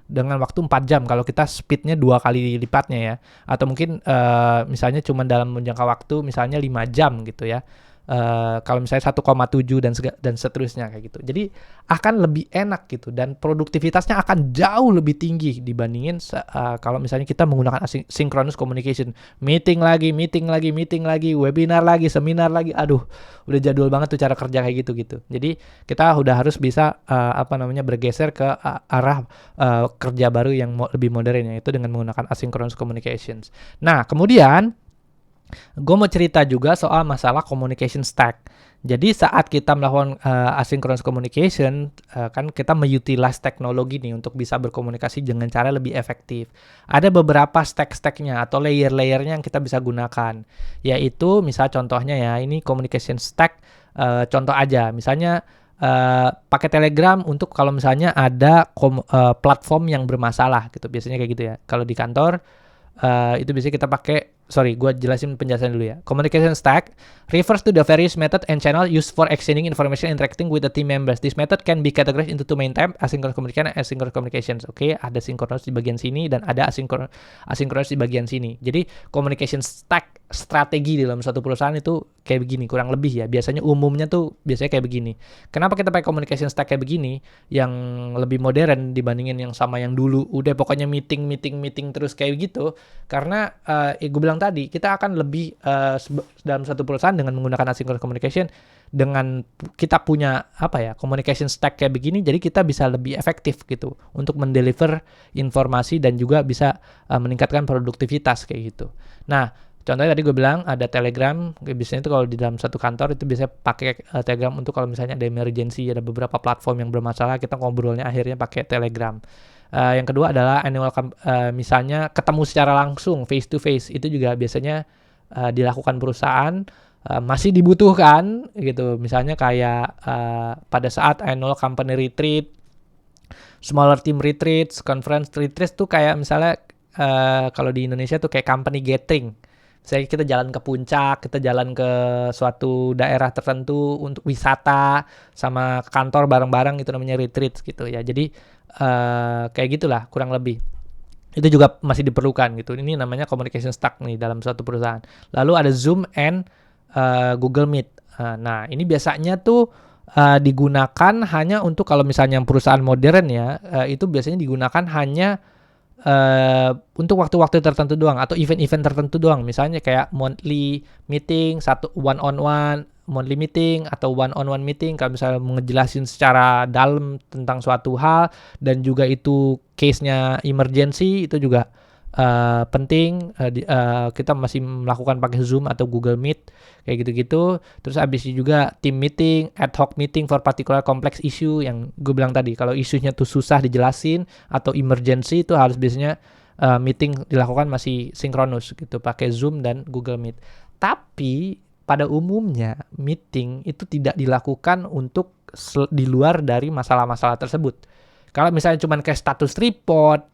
dengan waktu 4 jam kalau kita speednya 2 kali lipatnya ya, atau mungkin misalnya cuma dalam jangka waktu misalnya 5 jam gitu ya, kalau misalnya 1,7 dan seterusnya kayak gitu. Jadi akan lebih enak gitu, dan produktivitasnya akan jauh lebih tinggi dibandingin kalau misalnya kita menggunakan synchronous communication, meeting lagi, webinar lagi, seminar lagi. Aduh, udah jadul banget tuh cara kerja kayak gitu. Jadi kita udah harus bisa bergeser ke arah kerja baru yang lebih modern, yaitu dengan menggunakan asynchronous communications. Nah, kemudian gue mau cerita juga soal masalah communication stack. Jadi saat kita melakukan asynchronous communication, kan kita mengutilize teknologi nih untuk bisa berkomunikasi dengan cara lebih efektif. Ada beberapa stack-stacknya atau layer-layernya yang kita bisa gunakan. Yaitu misal contohnya ya, ini communication stack, contoh aja. Misalnya pakai Telegram untuk kalau misalnya ada platform yang bermasalah gitu. Biasanya kayak gitu ya. Kalau di kantor, itu biasanya kita pakai, gue jelasin penjelasan dulu ya. Communication stack refers to the various method and channel used for exchanging information interacting with the team members. This method can be categorized into 2 main types, asynchronous communication and asynchronous communications. Oke, ada synchronous di bagian sini dan ada asynchronous di bagian sini. Jadi communication stack strategi dalam suatu perusahaan itu kayak begini, kurang lebih ya. Biasanya umumnya tuh biasanya kayak begini. Kenapa kita pakai communication stack kayak begini yang lebih modern dibandingin yang sama yang dulu? Udah pokoknya meeting terus kayak gitu. Karena gue bilang tadi, kita akan lebih dalam satu perusahaan dengan menggunakan asynchronous communication, dengan kita punya communication stack kayak begini, jadi kita bisa lebih efektif gitu untuk mendeliver informasi dan juga bisa meningkatkan produktivitas kayak gitu. Nah, contohnya tadi gue bilang ada Telegram, biasanya itu kalau di dalam satu kantor itu biasanya pakai Telegram untuk kalau misalnya ada emergency, ada beberapa platform yang bermasalah, kita ngobrolnya akhirnya pakai Telegram. Yang kedua adalah misalnya ketemu secara langsung, face to face, itu juga biasanya dilakukan perusahaan, masih dibutuhkan gitu. Misalnya kayak pada saat annual company retreat, smaller team retreats, conference retreats tuh kayak misalnya kalau di Indonesia tuh kayak company gathering. Misalnya kita jalan ke puncak, kita jalan ke suatu daerah tertentu untuk wisata sama kantor bareng-bareng, itu namanya retreat gitu ya. Jadi kayak gitulah kurang lebih. Itu juga masih diperlukan gitu. Ini namanya communication stack nih dalam suatu perusahaan. Lalu ada Zoom and Google Meet. Nah, ini biasanya tuh digunakan hanya untuk kalau misalnya perusahaan modern ya, itu biasanya digunakan hanya untuk waktu-waktu tertentu doang atau event-event tertentu doang. Misalnya kayak monthly meeting, satu one on one, monthly meeting atau one-on-one meeting, kalau misalnya mau ngejelasin secara dalam tentang suatu hal dan juga itu case-nya emergency, itu juga penting. Kita masih melakukan pakai Zoom atau Google Meet kayak gitu-gitu. Terus abis itu juga team meeting, ad hoc meeting for particular complex issue yang gue bilang tadi. Kalau isunya tuh susah dijelasin atau emergency, itu harus biasanya meeting dilakukan masih sinkronus gitu, pakai Zoom dan Google Meet. Tapi pada umumnya meeting itu tidak dilakukan untuk di luar dari masalah-masalah tersebut. Kalau misalnya cuma kayak status report,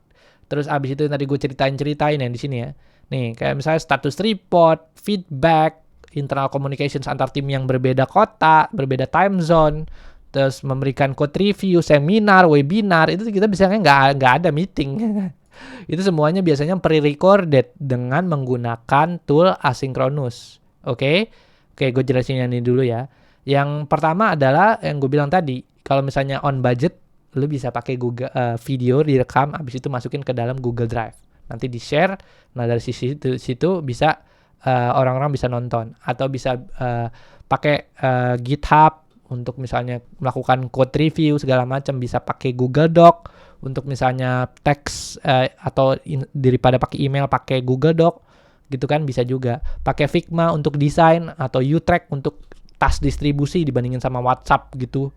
terus abis itu tadi gue ceritain yang di sini ya. Nih, kayak misalnya status report, feedback, internal communications antar tim yang berbeda kota, berbeda time zone, terus memberikan code review, seminar, webinar, itu kita biasanya nggak ada meeting. Itu semuanya biasanya pre-recorded dengan menggunakan tool asynchronous. Oke, gue jelasin yang ini dulu ya. Yang pertama adalah yang gue bilang tadi, kalau misalnya on budget, lu bisa pakai Google video direkam, habis itu masukin ke dalam Google Drive. Nanti di-share, nah dari situ bisa orang-orang bisa nonton. Atau bisa pakai GitHub untuk misalnya melakukan code review segala macam, bisa pakai Google Doc untuk misalnya teks atau daripada pakai email pakai Google Doc. Gitu kan, bisa juga pakai Figma untuk desain atau U-Track untuk task distribusi dibandingin sama WhatsApp gitu.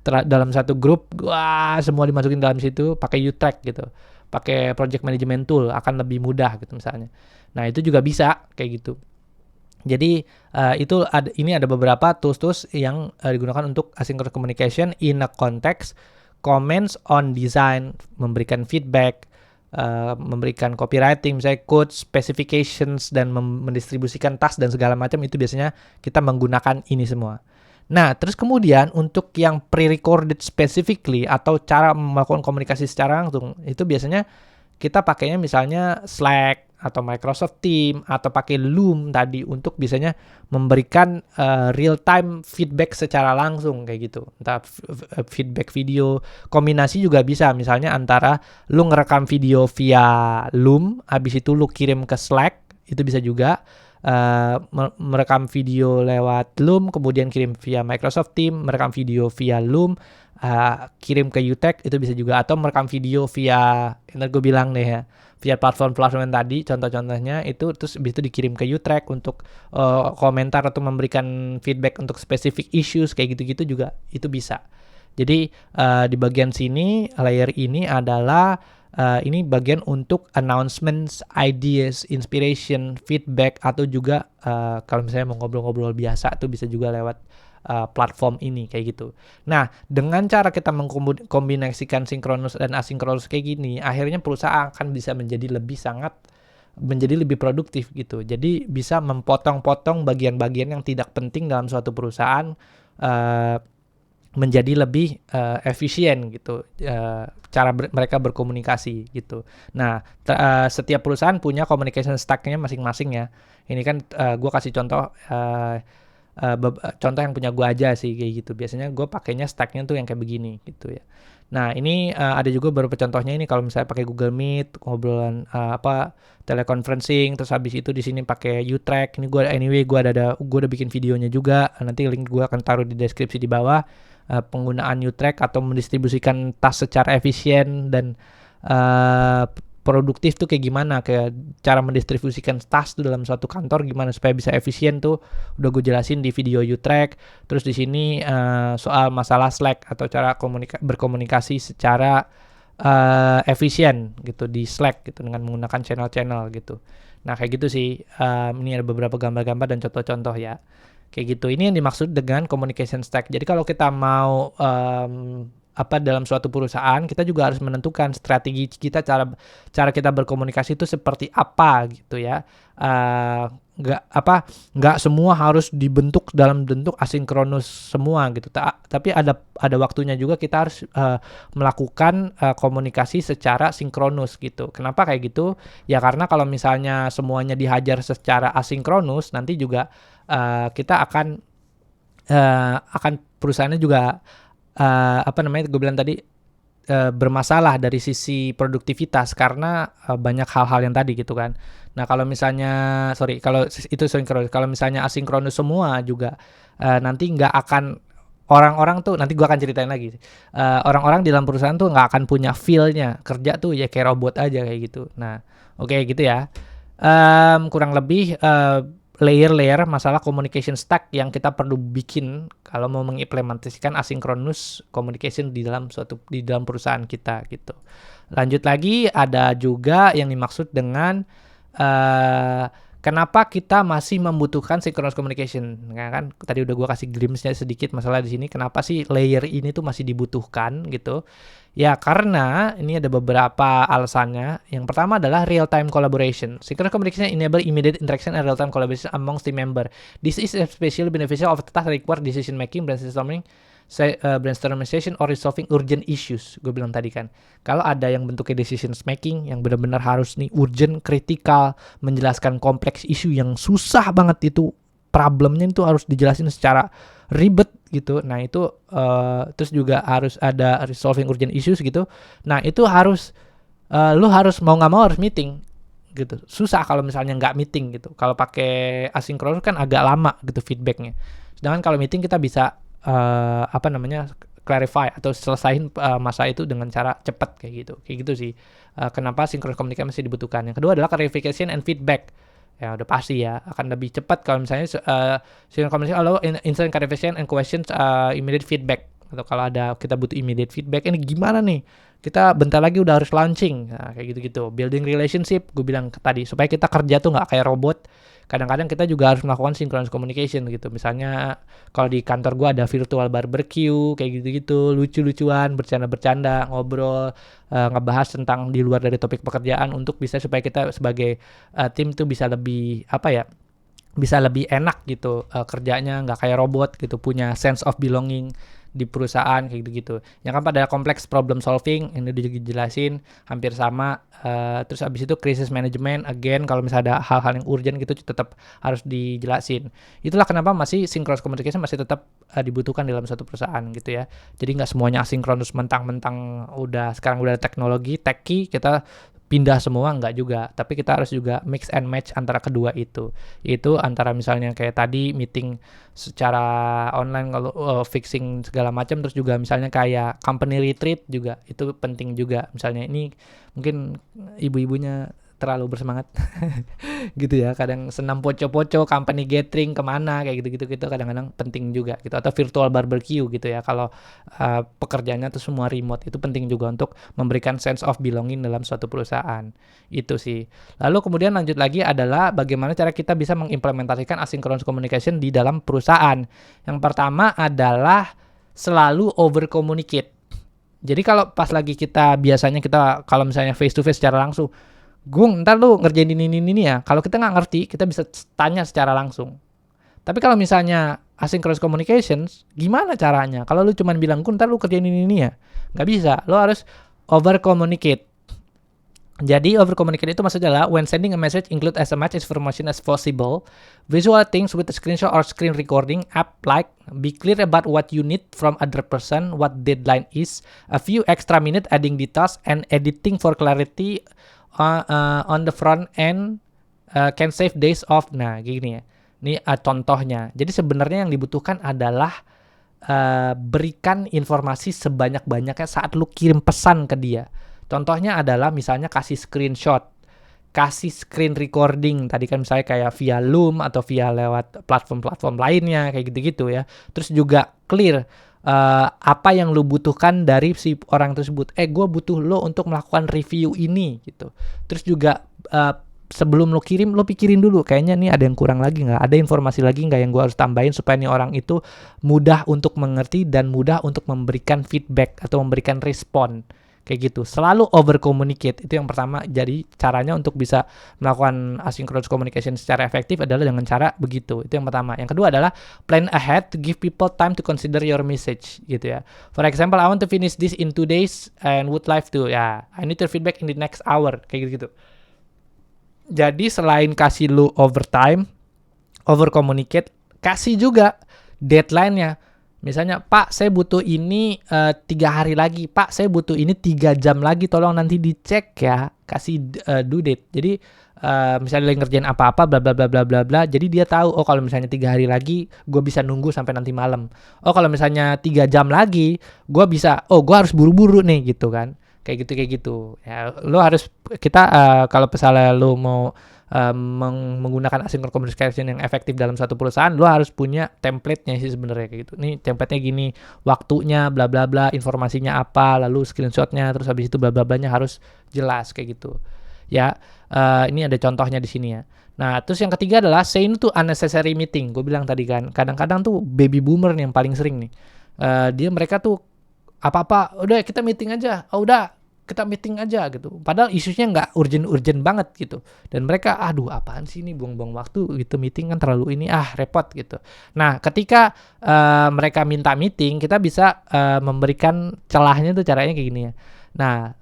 Dalam satu grup, wah semua dimasukin dalam situ, pakai U-Track gitu. Pakai project management tool akan lebih mudah gitu misalnya. Nah, itu juga bisa kayak gitu. Jadi ini ada beberapa tools yang digunakan untuk asynchronous communication in a context, comments on design, memberikan feedback, memberikan copywriting, misalnya code specifications dan mendistribusikan task dan segala macam, itu biasanya kita menggunakan ini semua. Nah, terus kemudian untuk yang pre-recorded specifically atau cara melakukan komunikasi secara langsung, itu biasanya kita pakainya misalnya Slack atau Microsoft Teams atau pakai Loom tadi untuk biasanya memberikan real time feedback secara langsung kayak gitu. Entah feedback video, kombinasi juga bisa, misalnya antara lu ngerekam video via Loom, habis itu lu kirim ke Slack, itu bisa juga. Merekam video lewat Loom, kemudian kirim via Microsoft Teams, merekam video via Loom, kirim ke U-Track, itu bisa juga. Atau merekam video via, yang gue bilang deh ya, via platform-platform yang tadi, contoh-contohnya itu, terus habis itu dikirim ke U-Track untuk komentar atau memberikan feedback untuk specific issues, kayak gitu-gitu juga, itu bisa. Jadi di bagian sini, layer ini adalah ini bagian untuk announcements, ideas, inspiration, feedback, atau juga kalau misalnya mau ngobrol-ngobrol biasa tuh bisa juga lewat platform ini kayak gitu. Nah, dengan cara kita mengkombinasikan sinkronus dan asinkronus kayak gini, akhirnya perusahaan akan bisa menjadi lebih produktif gitu. Jadi bisa memotong-potong bagian-bagian yang tidak penting dalam suatu perusahaan menjadi lebih efisien gitu, cara mereka berkomunikasi gitu. Nah, setiap perusahaan punya communication stack-nya masing-masing ya. Ini kan gue kasih contoh contoh yang punya gue aja sih kayak gitu. Biasanya gue pakainya stack-nya tuh yang kayak begini gitu ya. Nah, ini ada juga beberapa contohnya ini kalau misalnya pakai Google Meet, ngobrolan teleconferencing, terus habis itu di sini pakai U-Track. Ini gue udah bikin videonya juga. Nanti link gue akan taruh di deskripsi di bawah. Penggunaan U-Track atau mendistribusikan task secara efisien dan produktif tuh kayak gimana, kayak cara mendistribusikan task tuh dalam suatu kantor gimana supaya bisa efisien tuh udah gue jelasin di video U-Track. Terus di sini soal masalah Slack atau cara berkomunikasi secara efisien gitu di Slack gitu dengan menggunakan channel-channel gitu. Nah, kayak gitu sih. Ini ada beberapa gambar-gambar dan contoh-contoh ya. Kayak gitu. Ini yang dimaksud dengan communication stack. Jadi kalau kita mau dalam suatu perusahaan, kita juga harus menentukan strategi kita, cara kita berkomunikasi itu seperti apa gitu ya. Nggak semua harus dibentuk dalam bentuk asinkronus semua gitu. Tapi ada waktunya juga kita harus melakukan komunikasi secara sinkronus gitu. Kenapa kayak gitu? Ya karena kalau misalnya semuanya dihajar secara asinkronus, nanti juga kita akan perusahaannya juga gue bilang tadi bermasalah dari sisi produktivitas karena banyak hal-hal yang tadi gitu kan. Nah kalau misalnya kalau misalnya asinkronus semua juga nanti nggak akan orang-orang tuh, nanti gua akan ceritain lagi. Orang-orang di dalam perusahaan tuh nggak akan punya feel-nya, kerja tuh ya kayak robot aja kayak gitu. Nah oke, gitu ya. Kurang lebih layer-layer masalah communication stack yang kita perlu bikin kalau mau mengimplementasikan asynchronous communication di dalam perusahaan kita gitu. Lanjut lagi, ada juga yang dimaksud dengan kenapa kita masih membutuhkan synchronous communication. Nah, kan tadi udah gua kasih glimpse-nya sedikit masalah di sini, kenapa sih layer ini tuh masih dibutuhkan gitu. Ya karena ini ada beberapa alasannya. Yang pertama adalah real-time collaboration. Synchronous communication enable immediate interaction and real-time collaboration among team member. This is especially beneficial of tasks require decision making, brainstorming session or resolving urgent issues. Gue bilang tadi kan, kalau ada yang bentuknya decision making yang benar-benar harus nih urgent, kritikal, menjelaskan kompleks isu yang susah banget itu, problemnya itu harus dijelasin secara ribet gitu. Nah itu terus juga harus ada resolving urgent issues gitu. Nah itu harus lu harus mau nggak mau harus meeting gitu. Susah kalau misalnya nggak meeting gitu. Kalau pakai asinkronus kan agak lama gitu feedbacknya. Sedangkan kalau meeting kita bisa clarify atau selesain masa itu dengan cara cepat kayak gitu sih. Kenapa synchronous communication masih dibutuhkan. Yang kedua adalah clarification and feedback. Ya udah pasti ya akan lebih cepat kalau misalnya synchronous communication allow instant clarification and questions immediate feedback. Atau kalau ada kita butuh immediate feedback, ini gimana nih, kita bentar lagi udah harus launching, nah, kayak gitu-gitu. Building relationship, gue bilang tadi, supaya kita kerja tuh nggak kayak robot. Kadang-kadang kita juga harus melakukan synchronous communication gitu. Misalnya kalau di kantor gue ada virtual barbecue kayak gitu-gitu, lucu-lucuan, bercanda-bercanda, ngobrol, ngebahas tentang di luar dari topik pekerjaan untuk bisa supaya kita sebagai tim tuh bisa lebih bisa lebih enak gitu kerjanya, nggak kayak robot gitu, punya sense of belonging di perusahaan kayak gitu-gitu. Yang kan pada kompleks problem solving ini udah dijelasin hampir sama. Terus abis itu crisis management, again kalau misalnya ada hal-hal yang urgent gitu tetap harus dijelasin. Itulah kenapa masih synchronous communication masih tetap dibutuhkan dalam suatu perusahaan gitu ya. Jadi nggak semuanya asynchronous mentang-mentang sekarang udah teknologi techy kita pindah semua, enggak juga, tapi kita harus juga mix and match antara kedua itu antara misalnya kayak tadi meeting secara online kalau fixing segala macam, terus juga misalnya kayak company retreat juga itu penting juga. Misalnya ini mungkin ibu-ibunya terlalu bersemangat gitu ya, kadang senam poco-poco company gathering kemana kayak gitu-gitu kadang-kadang penting juga gitu, atau virtual barbecue gitu ya kalau pekerjaannya tuh semua remote, itu penting juga untuk memberikan sense of belonging dalam suatu perusahaan itu sih. Lalu kemudian lanjut lagi adalah bagaimana cara kita bisa mengimplementasikan asynchronous communication di dalam perusahaan. Yang pertama adalah selalu over communicate. Jadi kalau pas lagi biasanya kita kalau misalnya face to face secara langsung, Gung, ntar lu ngerjain ini ya. Kalau kita nggak ngerti, kita bisa tanya secara langsung. Tapi kalau misalnya asynchronous communications, gimana caranya? Kalau lu cuma bilang, Gung, ntar lu kerjain ini ya. Nggak bisa. Lu harus over communicate. Jadi over communicate itu maksudnya adalah when sending a message include as much information as possible. Visual things with a screenshot or screen recording app like be clear about what you need from other person, what deadline is, a few extra minutes adding details and editing for clarity on the front end can save days of. Nah gini ya, ini contohnya. Jadi sebenarnya yang dibutuhkan adalah berikan informasi sebanyak-banyaknya saat lu kirim pesan ke dia. Contohnya adalah misalnya kasih screenshot, kasih screen recording, tadi kan misalnya kayak via Loom atau via lewat platform-platform lainnya kayak gitu-gitu ya. Terus juga clear apa yang lu butuhkan dari si orang tersebut. Gue butuh lo untuk melakukan review ini gitu. Terus juga sebelum lo kirim, lo pikirin dulu kayaknya nih ada yang kurang lagi nggak, ada informasi lagi nggak yang gue harus tambahin supaya nih orang itu mudah untuk mengerti dan mudah untuk memberikan feedback atau memberikan respon. Kayak gitu, selalu over communicate. Itu yang pertama. Jadi caranya untuk bisa melakukan asynchronous communication secara efektif adalah dengan cara begitu. Itu yang pertama. Yang kedua adalah plan ahead to give people time to consider your message gitu ya. For example, I want to finish this in 2 days and would like to, I need your feedback in the next hour kayak gitu. Jadi selain kasih lu overtime, over communicate, kasih juga deadline-nya. Misalnya, Pak, saya butuh ini 3 hari lagi. Pak, saya butuh ini 3 jam lagi. Tolong nanti dicek ya. Kasih due date. Jadi misalnya lagi ngerjain apa-apa, bla bla bla bla bla bla. Jadi dia tahu, oh kalau misalnya 3 hari lagi, gue bisa nunggu sampai nanti malam. Oh kalau misalnya 3 jam lagi, gue bisa. Oh gue harus buru-buru nih gitu kan. Kayak gitu. Ya, lo harus kalau misalnya lo mau menggunakan asynchronous communication yang efektif dalam satu perusahaan, lo harus punya template-nya sih sebenarnya kayak gitu. Nih template-nya gini, waktunya bla bla bla, informasinya apa, lalu screenshot-nya, terus habis itu bla bla blanya harus jelas kayak gitu. Ya, ini ada contohnya di sini ya. Nah, terus yang ketiga adalah say no to unnecessary meeting. Gue bilang tadi kan, kadang-kadang tuh baby boomer nih yang paling sering nih. Mereka tuh apa-apa, udah kita meeting aja. Oh udah, kita meeting aja gitu. Padahal isunya nggak urgent banget gitu. Dan mereka, aduh apaan sih ini buang-buang waktu gitu, meeting kan terlalu ini, repot gitu. Nah, ketika mereka minta meeting, kita bisa memberikan celahnya tuh caranya kayak gini ya. Nah,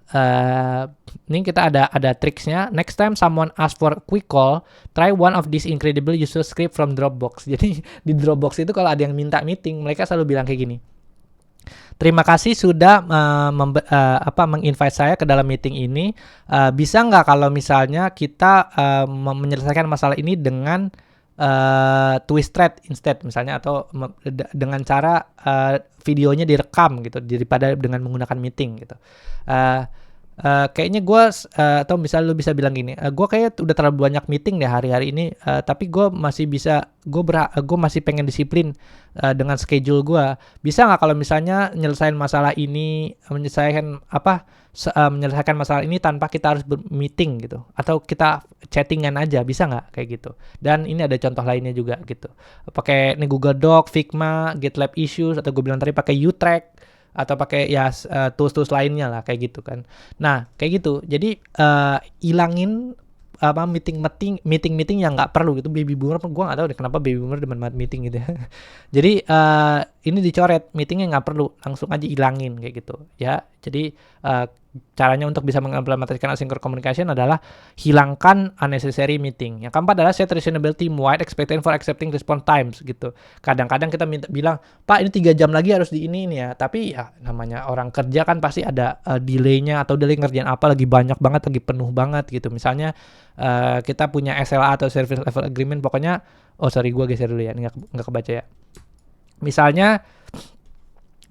ini kita ada tricksnya. Next time someone ask for a quick call, try one of these incredible user script from Dropbox. Jadi di Dropbox itu kalau ada yang minta meeting, mereka selalu bilang kayak gini. Terima kasih sudah menginvite saya ke dalam meeting ini. Bisa nggak kalau misalnya kita menyelesaikan masalah ini dengan twist thread instead misalnya, atau dengan cara videonya direkam gitu daripada dengan menggunakan meeting gitu. Kayaknya gue atau misalnya lu bisa bilang gini, gue kayak udah terlalu banyak meeting deh hari-hari ini, tapi gue masih bisa, gue masih pengen disiplin dengan schedule gue. Bisa nggak kalau misalnya menyelesaikan masalah ini tanpa kita harus meeting gitu, atau kita chattingan aja, bisa nggak kayak gitu. Dan ini ada contoh lainnya juga gitu, pakai nih Google Doc, Figma, GitLab Issues, atau gue bilang tadi pakai U-Track, atau pakai tools lainnya lah kayak gitu kan. Nah kayak gitu, jadi ilangin meeting yang nggak perlu gitu. Baby boomer, gue nggak tahu deh kenapa baby boomer demen banget meeting gitu ya. Jadi ini dicoret, meetingnya nggak perlu, langsung aja ilangin kayak gitu ya. Jadi caranya untuk bisa mengimplementasikan asynchronous communication adalah hilangkan unnecessary meeting. Yang keempat adalah set reasonable team-wide expectation for accepting response times gitu. Kadang-kadang kita bilang, Pak ini 3 jam lagi harus di ini ya. Tapi ya namanya orang kerja kan pasti ada delay-nya, atau delay ngerjain apa lagi banyak banget, lagi penuh banget gitu. Misalnya kita punya SLA atau Service Level Agreement, pokoknya, gue geser dulu ya, nggak kebaca ya. Misalnya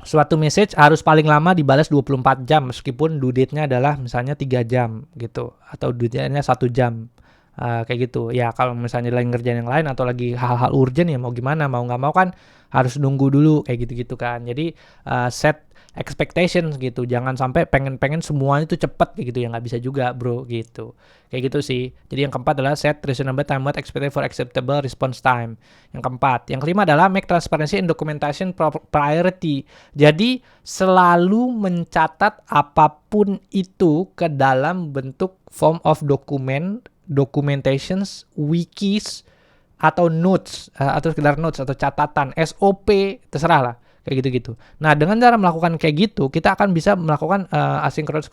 suatu message harus paling lama dibalas 24 jam meskipun due date-nya adalah misalnya 3 jam gitu, atau due date-nya 1 jam. Kayak gitu. Ya kalau misalnya lagi ngerjain yang lain atau lagi hal-hal urgent ya mau gimana, mau nggak mau kan harus nunggu dulu kayak gitu-gitu kan. Jadi set expectations gitu, jangan sampai pengen semuanya itu cepet kayak gitu ya, nggak bisa juga bro gitu. Kayak gitu sih. Jadi yang keempat adalah set reasonable time expected for acceptable response time. Yang keempat. Yang kelima adalah make transparency and documentation priority. Jadi selalu mencatat apapun itu ke dalam bentuk form of documentations, wikis, atau notes, atau sekedar notes atau catatan, SOP, terserah lah kayak gitu-gitu. Nah, dengan cara melakukan kayak gitu, kita akan bisa melakukan asynchronous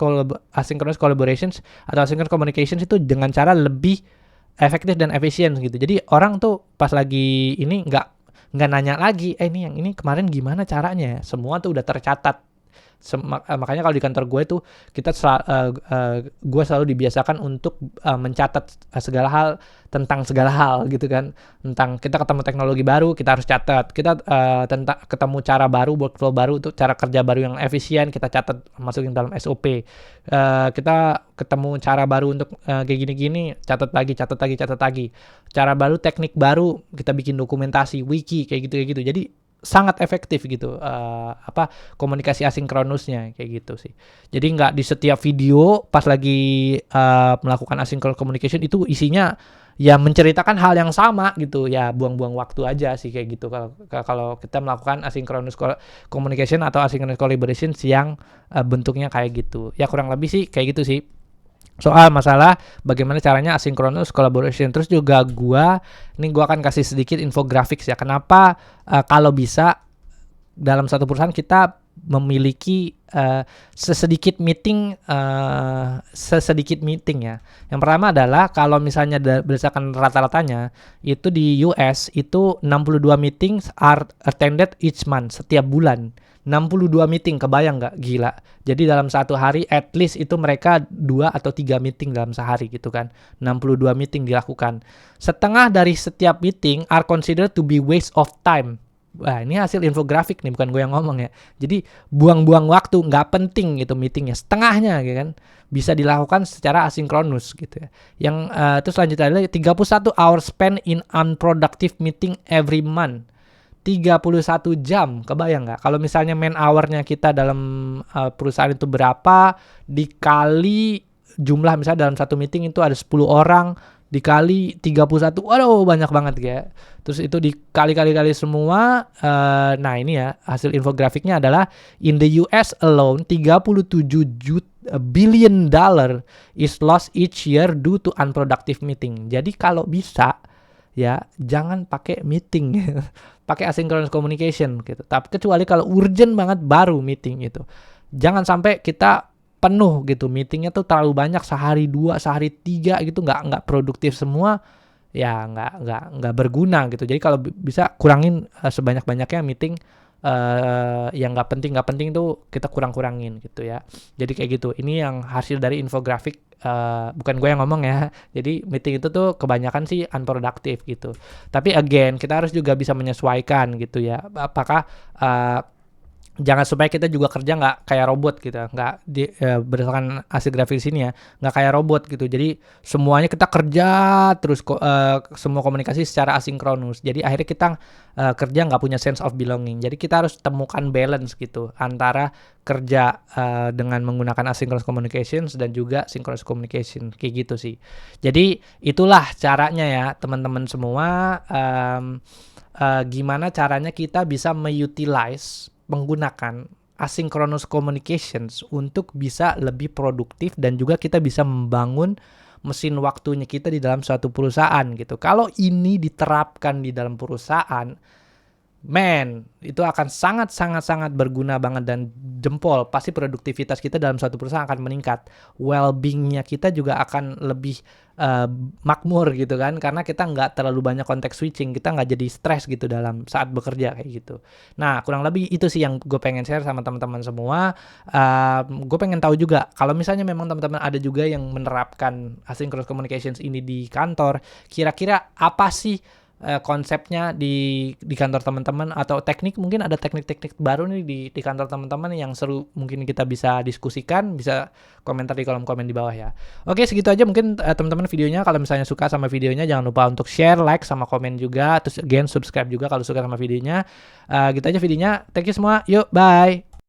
collaborations atau asynchronous communications itu dengan cara lebih efektif dan efisien gitu. Jadi orang tuh pas lagi ini nggak nanya lagi, ini yang ini kemarin gimana caranya? Semua tuh udah tercatat. Makanya kalau di kantor gue tuh gue selalu dibiasakan untuk mencatat segala hal tentang segala hal gitu kan. Tentang kita ketemu teknologi baru, kita harus catat. Kita tentang ketemu cara baru, workflow baru, itu cara kerja baru yang efisien, kita catat, masukin dalam SOP. Kita ketemu cara baru untuk kayak gini-gini, catat lagi. Cara baru, teknik baru, kita bikin dokumentasi, wiki kayak gitu. Jadi sangat efektif gitu komunikasi asinkronusnya kayak gitu sih. Jadi nggak di setiap video pas lagi melakukan asynchronous communication itu isinya ya menceritakan hal yang sama gitu ya, buang-buang waktu aja sih kayak gitu kalau kita melakukan asynchronous communication atau asynchronous collaboration yang bentuknya kayak gitu ya, kurang lebih sih kayak gitu sih soal masalah bagaimana caranya asynchronous collaboration. Terus juga gua akan kasih sedikit infografis ya, kenapa kalau bisa dalam satu perusahaan kita memiliki sesedikit meeting ya. Yang pertama adalah kalau misalnya berdasarkan rata-ratanya itu di US itu 62 meetings are attended each month, setiap bulan. 62 meeting, kebayang nggak? Gila. Jadi dalam satu hari at least itu mereka 2 atau 3 meeting dalam sehari gitu kan. 62 meeting dilakukan. Setengah dari setiap meeting are considered to be waste of time. Wah, ini hasil infografik nih, bukan gue yang ngomong ya. Jadi buang-buang waktu, nggak penting gitu meetingnya. Setengahnya gitu kan. Bisa dilakukan secara asinkronus gitu ya. Yang terus selanjutnya adalah 31 hours spent in unproductive meeting every month. 31 jam, kebayang nggak? Kalau misalnya man hour-nya kita dalam perusahaan itu berapa, dikali jumlah misalnya dalam satu meeting itu ada 10 orang, dikali 31, waduh banyak banget ya. Terus itu dikali-kali semua, nah ini ya hasil infografiknya adalah in the US alone 37 billion dollar is lost each year due to unproductive meeting. Jadi kalau bisa ya jangan pakai meeting, pakai asynchronous communication gitu. Tapi kecuali kalau urgent banget baru meeting itu. Jangan sampai kita penuh gitu meetingnya tuh terlalu banyak, sehari 2, sehari 3 gitu, nggak produktif semua, ya nggak berguna gitu. Jadi kalau bisa kurangin sebanyak-banyaknya meeting yang nggak penting tuh kita kurangin gitu ya. Jadi kayak gitu. Ini yang hasil dari infografik, bukan gue yang ngomong ya. Jadi meeting itu tuh kebanyakan sih unproductive gitu. Tapi again kita harus juga bisa menyesuaikan gitu ya. Apakah jangan supaya kita juga kerja nggak kayak robot gitu, nggak berdasarkan hasil grafis ini ya, nggak kayak robot gitu. Jadi semuanya kita kerja terus semua komunikasi secara asinkronus. Jadi akhirnya kita kerja nggak punya sense of belonging. Jadi kita harus temukan balance gitu antara kerja dengan menggunakan asynchronous communications dan juga synchronous communication, kayak gitu sih. Jadi itulah caranya ya teman-teman semua, gimana caranya kita bisa mengutilize, menggunakan asynchronous communications untuk bisa lebih produktif dan juga kita bisa membangun mesin waktunya kita di dalam suatu perusahaan gitu. Kalau ini diterapkan di dalam perusahaan, itu akan sangat berguna banget dan jempol. Pasti produktivitas kita dalam suatu perusahaan akan meningkat. Well-being-nya kita juga akan lebih makmur gitu kan, karena kita nggak terlalu banyak context switching, kita nggak jadi stres gitu dalam saat bekerja kayak gitu. Nah kurang lebih itu sih yang gue pengen share sama teman-teman semua. Gue pengen tahu juga kalau misalnya memang teman-teman ada juga yang menerapkan asynchronous communications ini di kantor, kira-kira apa sih konsepnya di kantor teman-teman, atau teknik, mungkin ada teknik-teknik baru nih di kantor teman-teman yang seru, mungkin kita bisa diskusikan, bisa komentar di kolom komen di bawah ya. Oke, segitu aja mungkin teman-teman videonya. Kalau misalnya suka sama videonya jangan lupa untuk share, like, sama komen juga. Terus again subscribe juga kalau suka sama videonya. Gitu aja videonya. Thank you semua. Yuk, bye.